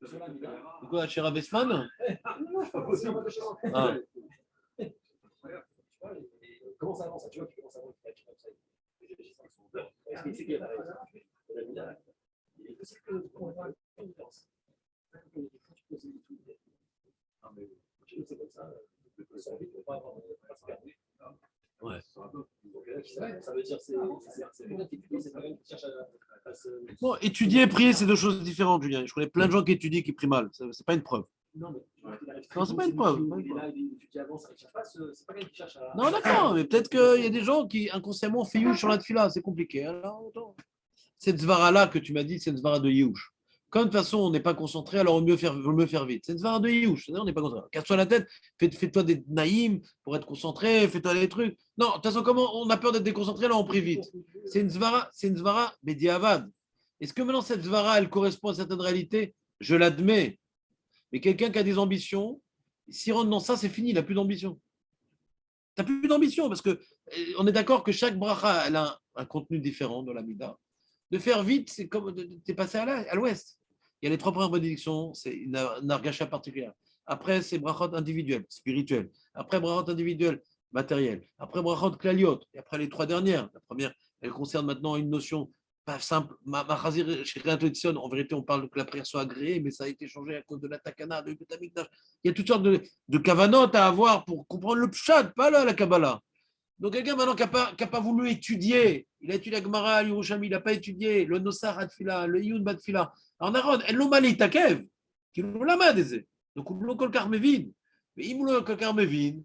C'est quoi, chez Ravesman? Ah. Comment ça avance? Tu vois, tu commences à avoir Ouais. Ça veut dire c'est quelqu'un qui étudie, c'est pas quelqu'un qui cherche à se. Bon, étudier et prier, c'est deux choses différentes, Julien. Je connais plein de gens qui étudient et qui prient mal. Ce n'est pas une preuve. Non, mais c'est pas une preuve. C'est pas quelqu'un qui cherche à. Non, d'accord, mais peut-être qu'il y a des gens qui inconsciemment font Youch sur la tefila, c'est compliqué. Alors, cette zvara-là que tu m'as dit, c'est une zvara de Youch. Comme de toute façon, on n'est pas concentré, alors vaut mieux faire vite. C'est une zvara de Youch, on n'est pas concentré. Casse-toi la tête, fais-toi des naïms pour être concentré, fais-toi des trucs. Non, de toute façon, comment on a peur d'être déconcentré, là on prie vite. C'est une zvara médiavad. Est-ce que maintenant cette zvara, elle correspond à certaines réalités? Je l'admets. Mais quelqu'un qui a des ambitions, s'il rentre dans ça, c'est fini, il n'a plus d'ambition. n'as plus d'ambition parce que on est d'accord que chaque bracha elle a un contenu différent de la Mida. De faire vite, c'est comme tu es passé à l'ouest. Il y a les trois premières bénédictions, c'est une argacha particulière. Après, c'est brachot individuel, spirituel. Après, brachot individuel, matériel. Après, brachot klaliot. Et après, les trois dernières. La première, elle concerne maintenant une notion pas simple. Machazir chez Réintuition, en vérité, on parle que la prière soit agréée, mais ça a été changé à cause de la takana, de Betamikdash. Il y a toutes sortes de kavanotes à avoir pour comprendre le pshat, pas là, la Kabbalah. Donc, quelqu'un maintenant qui n'a pas voulu étudier, il a étudié la Gemara, l'Yurushami, il n'a pas étudié le Nosar Hatfila, le Yun Batfila. Alors, Naron, elle l'a mal takev, qui l'a mal des. Donc, on l'a kolkar mevin. Mais il l'a kolkar mevin.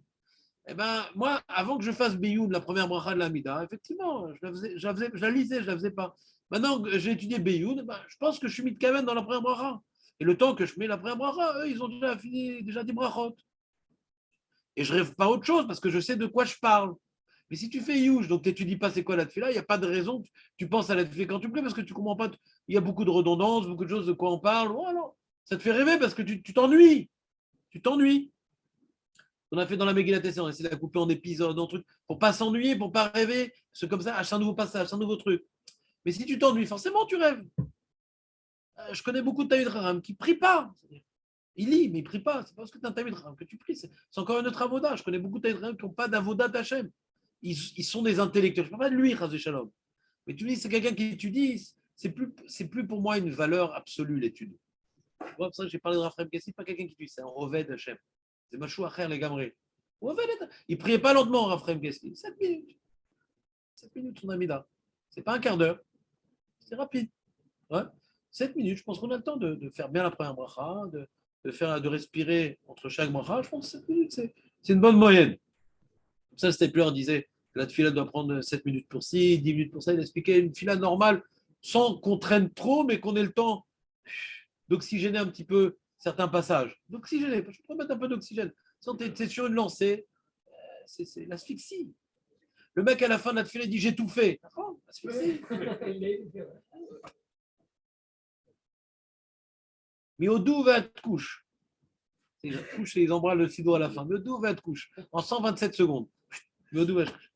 Eh ben, moi, avant que je fasse Beyoun, la première bracha de la Mida, effectivement, je la lisais, je ne la faisais pas. Maintenant que j'ai étudié Beyoun, ben, je pense que je suis mis de Kaven dans la première bracha. Et le temps que je mets la première bracha, eux, ils ont déjà fini déjà des brachot. Et je rêve pas autre chose parce que je sais de quoi je parle. Mais si tu fais Youj, donc tu n'étudies pas c'est quoi la tefila, il n'y a pas de raison que tu penses à la tefila quand tu plais parce que tu ne comprends pas. Il y a beaucoup de redondances, beaucoup de choses de quoi on parle. Voilà. Ça te fait rêver parce que tu t'ennuies. Tu t'ennuies. On a fait dans la Megillat Esther, on a essayé de la couper en épisodes, en trucs, pour ne pas s'ennuyer, pour ne pas rêver. C'est comme ça, achète un nouveau passage, un nouveau truc. Mais si tu t'ennuies, forcément tu rêves. Je connais beaucoup de Talmid Chacham qui ne prient pas. Il lit, mais il ne prie pas. C'est pas parce que tu es un Talmid Chacham que tu pries. C'est encore un autre avoda. Je connais beaucoup de Talmid Chacham qui n'ont pas d'avoda d'Hachem. Ils sont des intellectuels. Je ne parle pas de lui, Chazé Shalom. Mais tu dis, c'est quelqu'un qui étudie. C'est plus pour moi une valeur absolue, l'étude. C'est pour ça que j'ai parlé de Raphaël Kessi, pas quelqu'un qui étudie. C'est un revêt d'Hachem. C'est Machou Acher, les Gamré. Il ne priait pas lentement, Raphaël Kessi. 7 minutes. 7 minutes, son amida. C'est pas un quart d'heure. C'est rapide. Ouais. 7 minutes, je pense qu'on a le temps de faire bien la première bracha, de respirer entre chaque bracha. Je pense que 7 minutes, c'est une bonne moyenne. Comme ça, Stepler disait que la tefila doit prendre 7 minutes pour ci, 10 minutes pour ça. Il expliquait une fila normale sans qu'on traîne trop, mais qu'on ait le temps d'oxygéner un petit peu certains passages. D'oxygéner, je peux mettre un peu d'oxygène. Sans tu es sur une lancée, c'est l'asphyxie. Le mec, à la fin de la tefila, il dit j'ai tout fait. Asphyxie. Mais au doux va te couche. Ils couchent et ils embrasent le sido à la fin. Mais au doux va te couche. En 127 secondes. Mais au doux va te couche.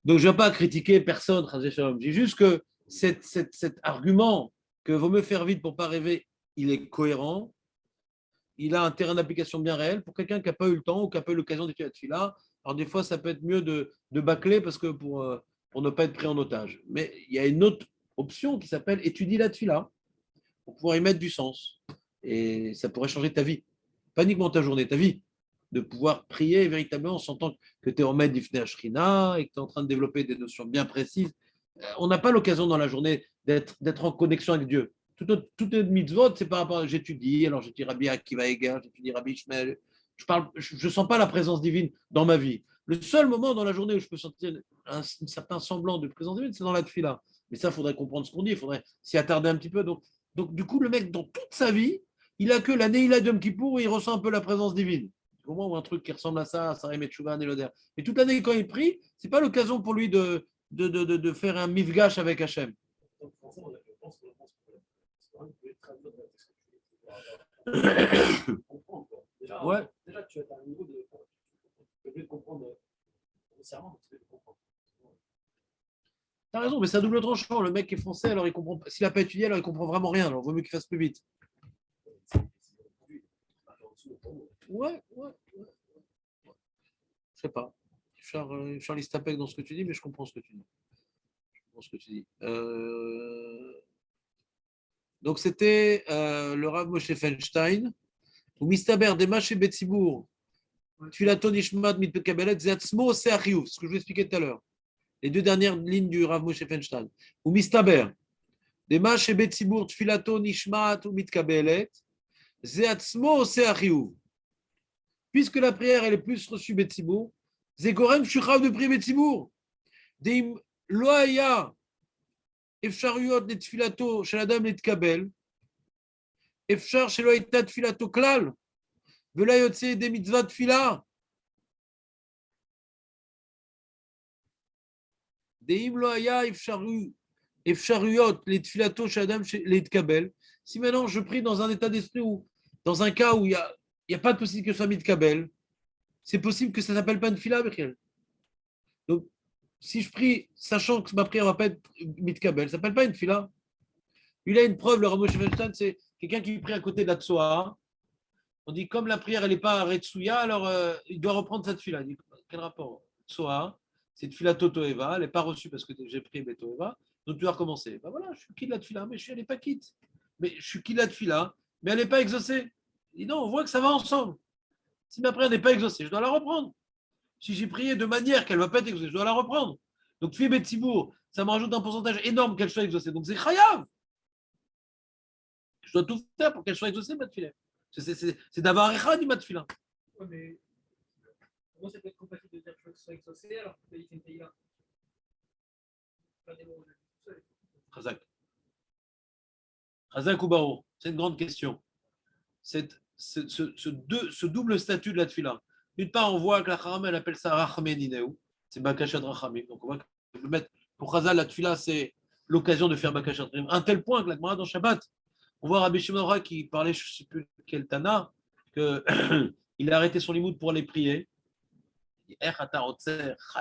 Donc, je ne vais pas critiquer personne, je dis juste que cet argument que vaut mieux faire vite pour ne pas rêver, il est cohérent. Il a un terrain d'application bien réel. Pour quelqu'un qui n'a pas eu le temps ou qui n'a pas eu l'occasion d'étudier la tefila, alors des fois, ça peut être mieux de bâcler parce que pour ne pas être pris en otage. Mais il y a une autre option qui s'appelle étudier la tefila pour pouvoir y mettre du sens. Et ça pourrait changer ta vie. Pas uniquement ta journée, ta vie. De pouvoir prier véritablement en sentant que tu es en maître d'Ifnei Ashrina et que tu es en train de développer des notions bien précises. On n'a pas l'occasion dans la journée d'être en connexion avec Dieu. Toutes les mitzvot, c'est par rapport à j'étudie, alors j'étudie Rabbi Akiva Eger, j'étudie Rabbi Ishmael. Je ne sens pas la présence divine dans ma vie. Le seul moment dans la journée où je peux sentir un certain semblant de présence divine, c'est dans la tefila. Mais ça, il faudrait comprendre ce qu'on dit, il faudrait s'y attarder un petit peu. Donc, du coup, le mec, dans toute sa vie, il a que la Neila de Yom Kippour où il ressent un peu la présence divine. Au moins, ou un truc qui ressemble à ça, Sarah Metchouva, Néloder. Et toute l'année, quand il prie, ce n'est pas l'occasion pour lui de faire un mifgash avec Hachem. Ouais. Déjà, tu as un niveau de comprendre grossièrement, tu peux comprendre. T'as raison, mais c'est un double tranchant. Le mec est français, alors il comprend. S'il n'a pas étudié, alors il comprend vraiment rien. Alors il vaut mieux qu'il fasse plus vite. Ouais. Je sais pas. Charlie Stapek dans ce que tu dis, mais je comprends ce que tu dis. Donc c'était le Rav Moshe Feinstein, ou Mistaber Demash et Betzibour, Tfilaton Ishmat Mitpekabelet, Zatzmo Seachiouf, ce que je vous expliquais tout à l'heure. Les deux dernières lignes du Rav Moshe Feinstein. Ou Mistaber Demash et Betzibour, Tfilaton Ishmat ou Mitkabelet, Zatzmo Seachiouf. Puisque la prière elle est plus reçue Betzibour, Zegorem Shuchav de prier Betzibour. Deim Loaya. אפשרויות לתפילתו של אדם להתקבל, אפשר שלא הייתה תפילתו כלל, ולא יוצא ידי מצוות תפילה. דאם לא היה אפשרויות לתפילתו של אדם להתקבל, si maintenant je prie dans un état d'esprit où, dans un cas où il n'y a pas de possibilité que ce soit מתקבל, c'est possible que ça ne s'appelle pas une fila, Michael. Donc, si je prie, sachant que ma prière ne va pas être mitkabel, ça ne s'appelle pas une fila. Il a une preuve, le Rameau Shevelstein, c'est quelqu'un qui prie à côté de la tsoa. On dit, comme la prière, elle n'est pas à Retsuya, alors il doit reprendre cette fila. Quel rapport? Tsoa, c'est une fila Totoeva, elle n'est pas reçue parce que j'ai prié Betoeva, donc tu dois recommencer. Ben voilà, je suis qui de la fila, mais elle n'est pas quitte. Mais je suis qui de la fila, mais elle n'est pas exaucée. Il dit non, on voit que ça va ensemble. Si ma prière n'est pas exaucée, je dois la reprendre. Si j'ai prié de manière qu'elle ne va pas être exaucée, je dois la reprendre. Donc, Tfi Betsibour, ça me rajoute un pourcentage énorme qu'elle soit exaucée. Donc, c'est chayav. Je dois tout faire pour qu'elle soit exaucée, ma tefila. C'est d'avoir un du matfila. Ouais, mais comment ça peut être compatible de dire que je sois exaucé alors que tu fais une taïla? Chazak. Chazak ou Baro, c'est une grande question. Ce double statut de la tefila. D'une part, on voit que la Haram, elle appelle ça Rachamé Nineu. C'est Bakashat Rachamim. Donc, on voit que le mettre pour Chazal, la tefila, c'est l'occasion de faire Bakashat Rachamim. Un tel point que la Gemara dans Shabbat, on voit Rabbi Shimon Ra qui parlait, je ne sais plus quel Tana, qu'il a arrêté son limoud pour aller prier. Il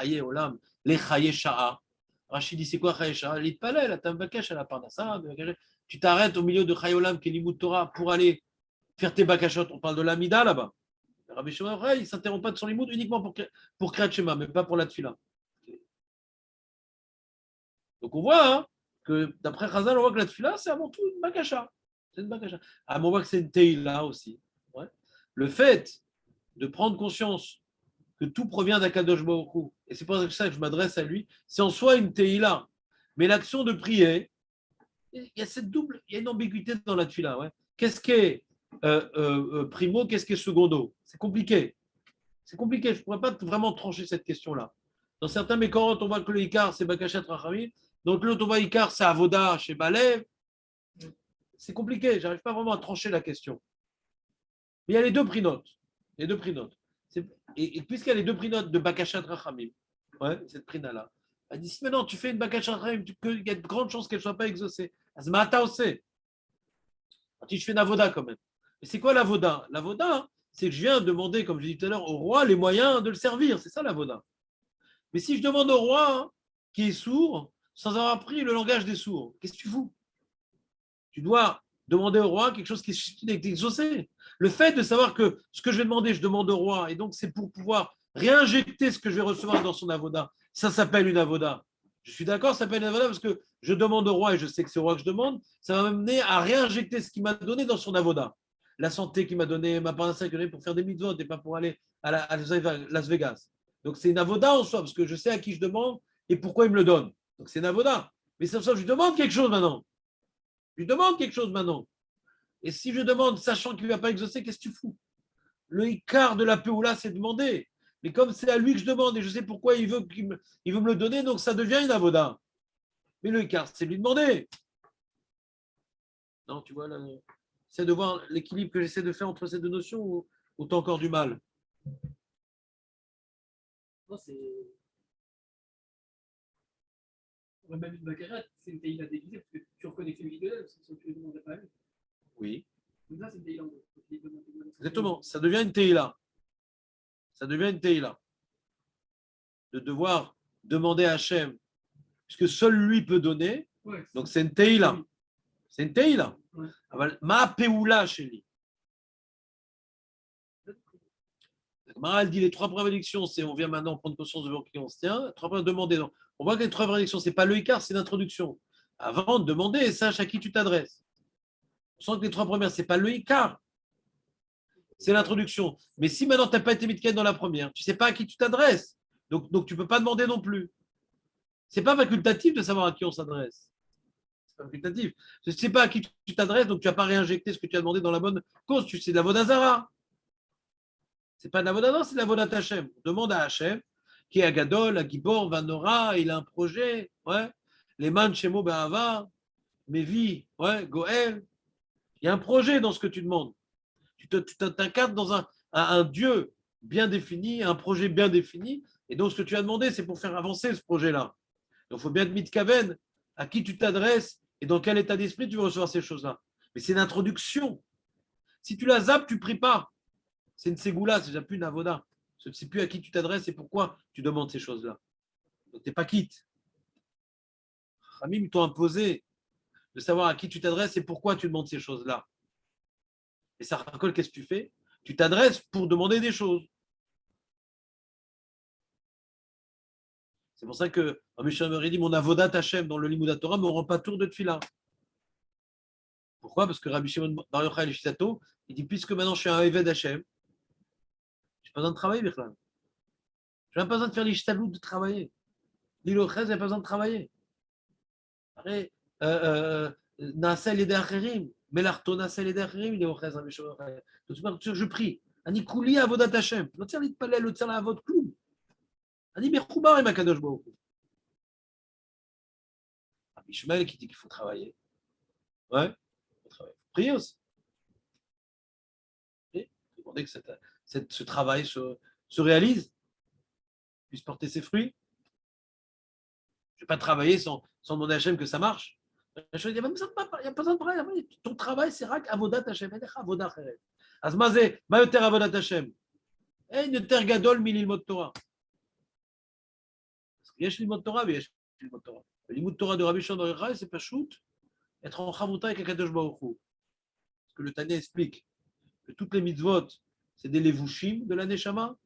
dit Olam, les Chaye Sha'a. Rachid dit c'est quoi Chaye Sha'a? Il dit Palel, Atambakash à la Parnassa. Tu t'arrêtes au milieu de Chaye Olam qui est limoud Torah pour aller faire tes bakashot. On parle de l'Amida là-bas. Rabbi Shimon Ra, il ne s'interrompt pas de son limoud uniquement pour Kriyat Shema, mais pas pour la tefila. Donc on voit hein, que d'après Chazal, on voit que la tefila, c'est avant tout une bakasha. C'est une bakasha. Ah, mais on voit que c'est une teila aussi. Ouais. Le fait de prendre conscience que tout provient d'Akadosh Baruch Hu, et c'est pour ça que je m'adresse à lui, c'est en soi une teila. Mais l'action de prier, il y a cette double, il y a une ambiguïté dans la tefila. Ouais. Qu'est-ce qui est primo, qu'est-ce qui est secondo? C'est compliqué. C'est compliqué. Je ne pourrais pas vraiment trancher cette question-là. Dans certains mécorants, on voit que le Icar, c'est Bakashat Rachamim. Donc l'autre, on voit Icar, c'est Avoda chez Balev. C'est compliqué. Je n'arrive pas vraiment à trancher la question. Mais il y a les deux prinotes. Les deux prinotes. Et puisqu'il y a les deux prinotes de Bakashat Rachamim, ouais, cette prina-là, elle dit si maintenant tu fais une Bakashat Rachamim, il y a de grandes chances qu'elle ne soit pas exaucée. Azmata aussi. Je fais une Avoda quand même. Mais c'est quoi l'Avoda? L'Avoda, c'est que je viens demander, comme je disais tout à l'heure, au roi les moyens de le servir. C'est ça l'Avoda. Mais si je demande au roi qui est sourd, sans avoir appris le langage des sourds, qu'est-ce que tu fous? Tu dois demander au roi quelque chose qui est susceptible d'être exaucé. Le fait de savoir que ce que je vais demander, je demande au roi, et donc c'est pour pouvoir réinjecter ce que je vais recevoir dans son avoda. Ça s'appelle une avoda. Je suis d'accord, ça s'appelle une avoda parce que je demande au roi, et je sais que c'est au roi que je demande, ça va m'amener à réinjecter ce qu'il m'a donné dans son avoda. La santé qu'il m'a donné, ma parnassa qu'il m'a donné pour faire des mitzvot et pas pour aller à Las Vegas. Donc c'est une avoda en soi, parce que je sais à qui je demande et pourquoi il me le donne. Donc c'est une avoda. Mais c'est pour ça que je lui demande quelque chose maintenant. Je lui demande quelque chose maintenant. Et si je demande, sachant qu'il ne va pas exaucer, qu'est-ce que tu fous? Le Icar de la Péoula, c'est demander. Mais comme c'est à lui que je demande et je sais pourquoi il veut me le donner, donc ça devient une avoda. Mais le Icar, c'est lui demander. Non, tu vois, là, c'est de voir l'équilibre que j'essaie de faire entre ces deux notions ou t'as encore du mal? Non, c'est. Même une baccarat, c'est une taïla déguisée, parce que tu reconnais que c'est lui qui donne, sinon tu ne demanderais pas à lui. Oui. Donc là, c'est une taïla. Exactement, ça devient une teila. Ça devient une teila. De devoir demander à Hachem, puisque seul lui peut donner, Ouais, donc c'est une teila. C'est une teila. Ouais. Ma peoula chez lui. Maral dit les trois premières bénédictions, c'est on vient maintenant prendre conscience de qui on se tient. Trois premières demander. Non. On voit que les trois premières bénédictions, ce n'est pas le Icar, c'est l'introduction. Avant de demander, sache à qui tu t'adresses. On sent que les trois premières, ce n'est pas le Icar, c'est l'introduction. Mais si maintenant tu n'as pas été mitken dans la première, tu ne sais pas à qui tu t'adresses. Donc tu ne peux pas demander non plus. Ce n'est pas facultatif de savoir à qui on s'adresse. C'est pas facultatif. Tu ne sais pas à qui tu t'adresses, donc tu n'as pas réinjecté ce que tu as demandé dans la bonne cause. C'est de la Vodazara. C'est pas de la Vodazara, c'est de la Vodat Hachem. On demande à Hachem, qui est à Gadol, à Gibor, Vanora, il a un projet. Ouais. Les Man Shemo Be'ava, Mevi, ouais, Goël. Il y a un projet dans ce que tu demandes. Tu t'incarnes dans un Dieu bien défini, un projet bien défini. Et donc, ce que tu as demandé, c'est pour faire avancer ce projet-là. Donc, il faut bien te mitkaven à qui tu t'adresses et dans quel état d'esprit tu veux recevoir ces choses-là. Mais c'est une introduction. Si tu la zappes, tu ne pries pas. C'est une ségoula, c'est déjà plus une avoda. Tu ne sais plus à qui tu t'adresses et pourquoi tu demandes ces choses-là. Donc, tu n'es pas quitte. Ramim t'ont imposé de savoir à qui tu t'adresses et pourquoi tu demandes ces choses-là. Et ça raccole, qu'est-ce que tu fais? Tu t'adresses pour demander des choses. C'est pour ça que Rabbi Shimon dit mon avodat Hashem dans le Limoudat Torah ne me rend pas tour de tefila. Pourquoi? Parce que Rabbi Shimon Bar Yochai Lishisato, il dit puisque maintenant je suis un Eved Hashem, je n'ai pas besoin de travailler, Bechlan. Je n'ai pas besoin de faire l'ishtalout de travailler. L'île je n'ai pas besoin de travailler. Après, Naasel et Acherim, Melarto Naasel et Acherim, il est au Chez, Rabbi Shimon Bar Yochai. Je prie. Ani kouli avodat Hashem. לא צריך להתפלל, לא צריך לעבוד כלום. אני מחובר עם הקדוש ברוך הוא. Rabbi Ishmael qui dit qu'il faut travailler. Ouais, il faut travailler. Il faut prier aussi. Et demander que ce travail se réalise, puisse porter ses fruits. Je ne vais pas travailler sans demander à Hachem que ça marche. Il n'y a pas besoin de travail. Ton travail, c'est rak avodat Hashem. Avodat acheret. אז מה זה? מה יותר עבודת השם? אין יותר גדול מללמוד תורה. יש ללמוד תורה ויש ללמוד תורה. ולימוד תורה de Rabbi Shimon Bar Yochai, c'est פשוט être en chavruta avec Akadosh Baruch Hu. Parce que le Tanya explique que toutes les mitzvot, c'est des levushim de la neshama.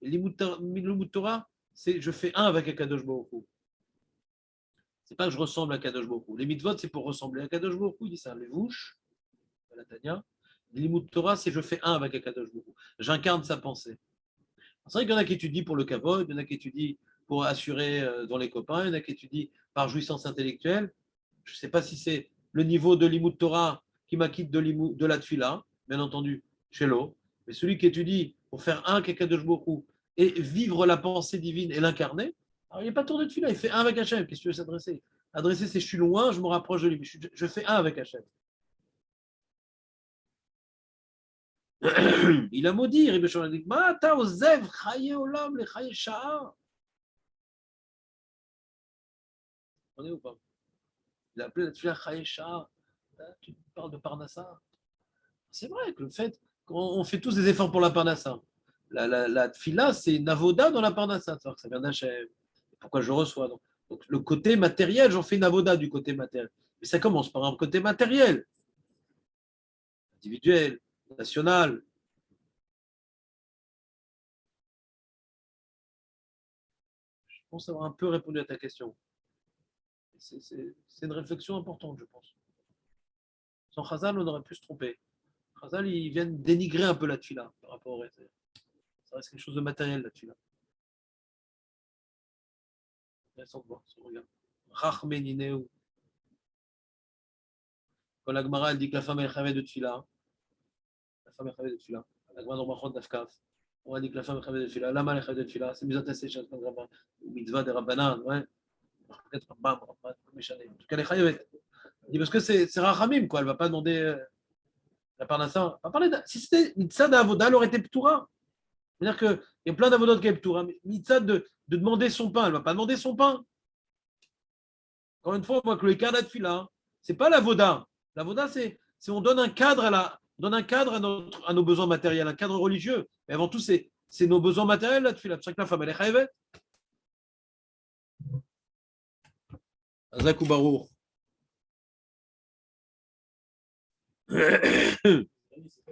Et l'imut Torah, c'est je fais un avec Akadosh Baruch Hu. C'est pas que je ressemble à Akadosh Baruch Hu. Les mitzvot, c'est pour ressembler à Akadosh Baruch Hu. Il dit ça, levush, de la Tanya. L'imut Torah, c'est je fais un avec Akadosh Baruch Hu. J'incarne sa pensée. C'est vrai qu'il y en a qui étudient pour le kavod, il y en a qui étudient pour assurer dans les copains, il y en a qui étudient par jouissance intellectuelle. Je ne sais pas si c'est le niveau de l'imut Torah qui m'acquitte de la tfila, bien entendu, chez l'eau. Mais celui qui étudie pour faire un Akadosh Baruch Hu et vivre la pensée divine et l'incarner, alors il n'y a pas tour de tfila, il fait un avec Hachem. Qu'est-ce que tu veux s'adresser? Adresser, c'est je suis loin, je me rapproche de lui. Je fais un avec Hachem. Il a maudit, Rabbi Shimon a dit, Ma ta ozev chaye olam le chaye sha'a. On est ou pas? Il a appelé la tfila chaye sha'a. Tu parles de Parnassa. C'est vrai que le fait qu'on fait tous des efforts pour la Parnassa. La tfila, c'est une avoda dans la Parnassa. Ça vient d'Hachem. Pourquoi je reçois? Donc le côté matériel, j'en fais une avoda du côté matériel. Mais ça commence par un côté matériel, individuel, national. Je pense avoir un peu répondu à ta question. C'est une réflexion importante, je pense. Sans Chazal, on aurait pu se tromper. Chazal, ils viennent dénigrer un peu la tfila par rapport au reste. Ça reste quelque chose de matériel, la tfila. Intéressant de voir, si on regarde. Rachmenineu. Quand la Gemara, elle dit que la femme est chavée de tfila, la femme est chavée de tfila. La Gemara dans Brachot d'Afkaf, on a dit que la femme est chavée de tfila. Lama est chavée de tfila. C'est mitzvah séchage, mitzvah des rabbanan, ouais. Peut-être Rambam, en tout cas, les chayavet. Il dit parce que c'est Rachamim, quoi. Elle ne va pas demander la parnassa. Si c'était mitzvah d'avoda, elle aurait été ptoura. C'est-à-dire qu'il y a plein d'avodot qui est ptoura. Mais mitzvah de demander son pain, elle ne va pas demander son pain. Encore une fois, on voit que le cadre de fila, ce n'est pas l'avoda. L'avoda, c'est on donne un cadre à nos besoins matériels, un cadre religieux. Mais avant tout, c'est nos besoins matériels, la tfila. C'est pour ça que la femme, elle est chayavet. Azak ou Baruch.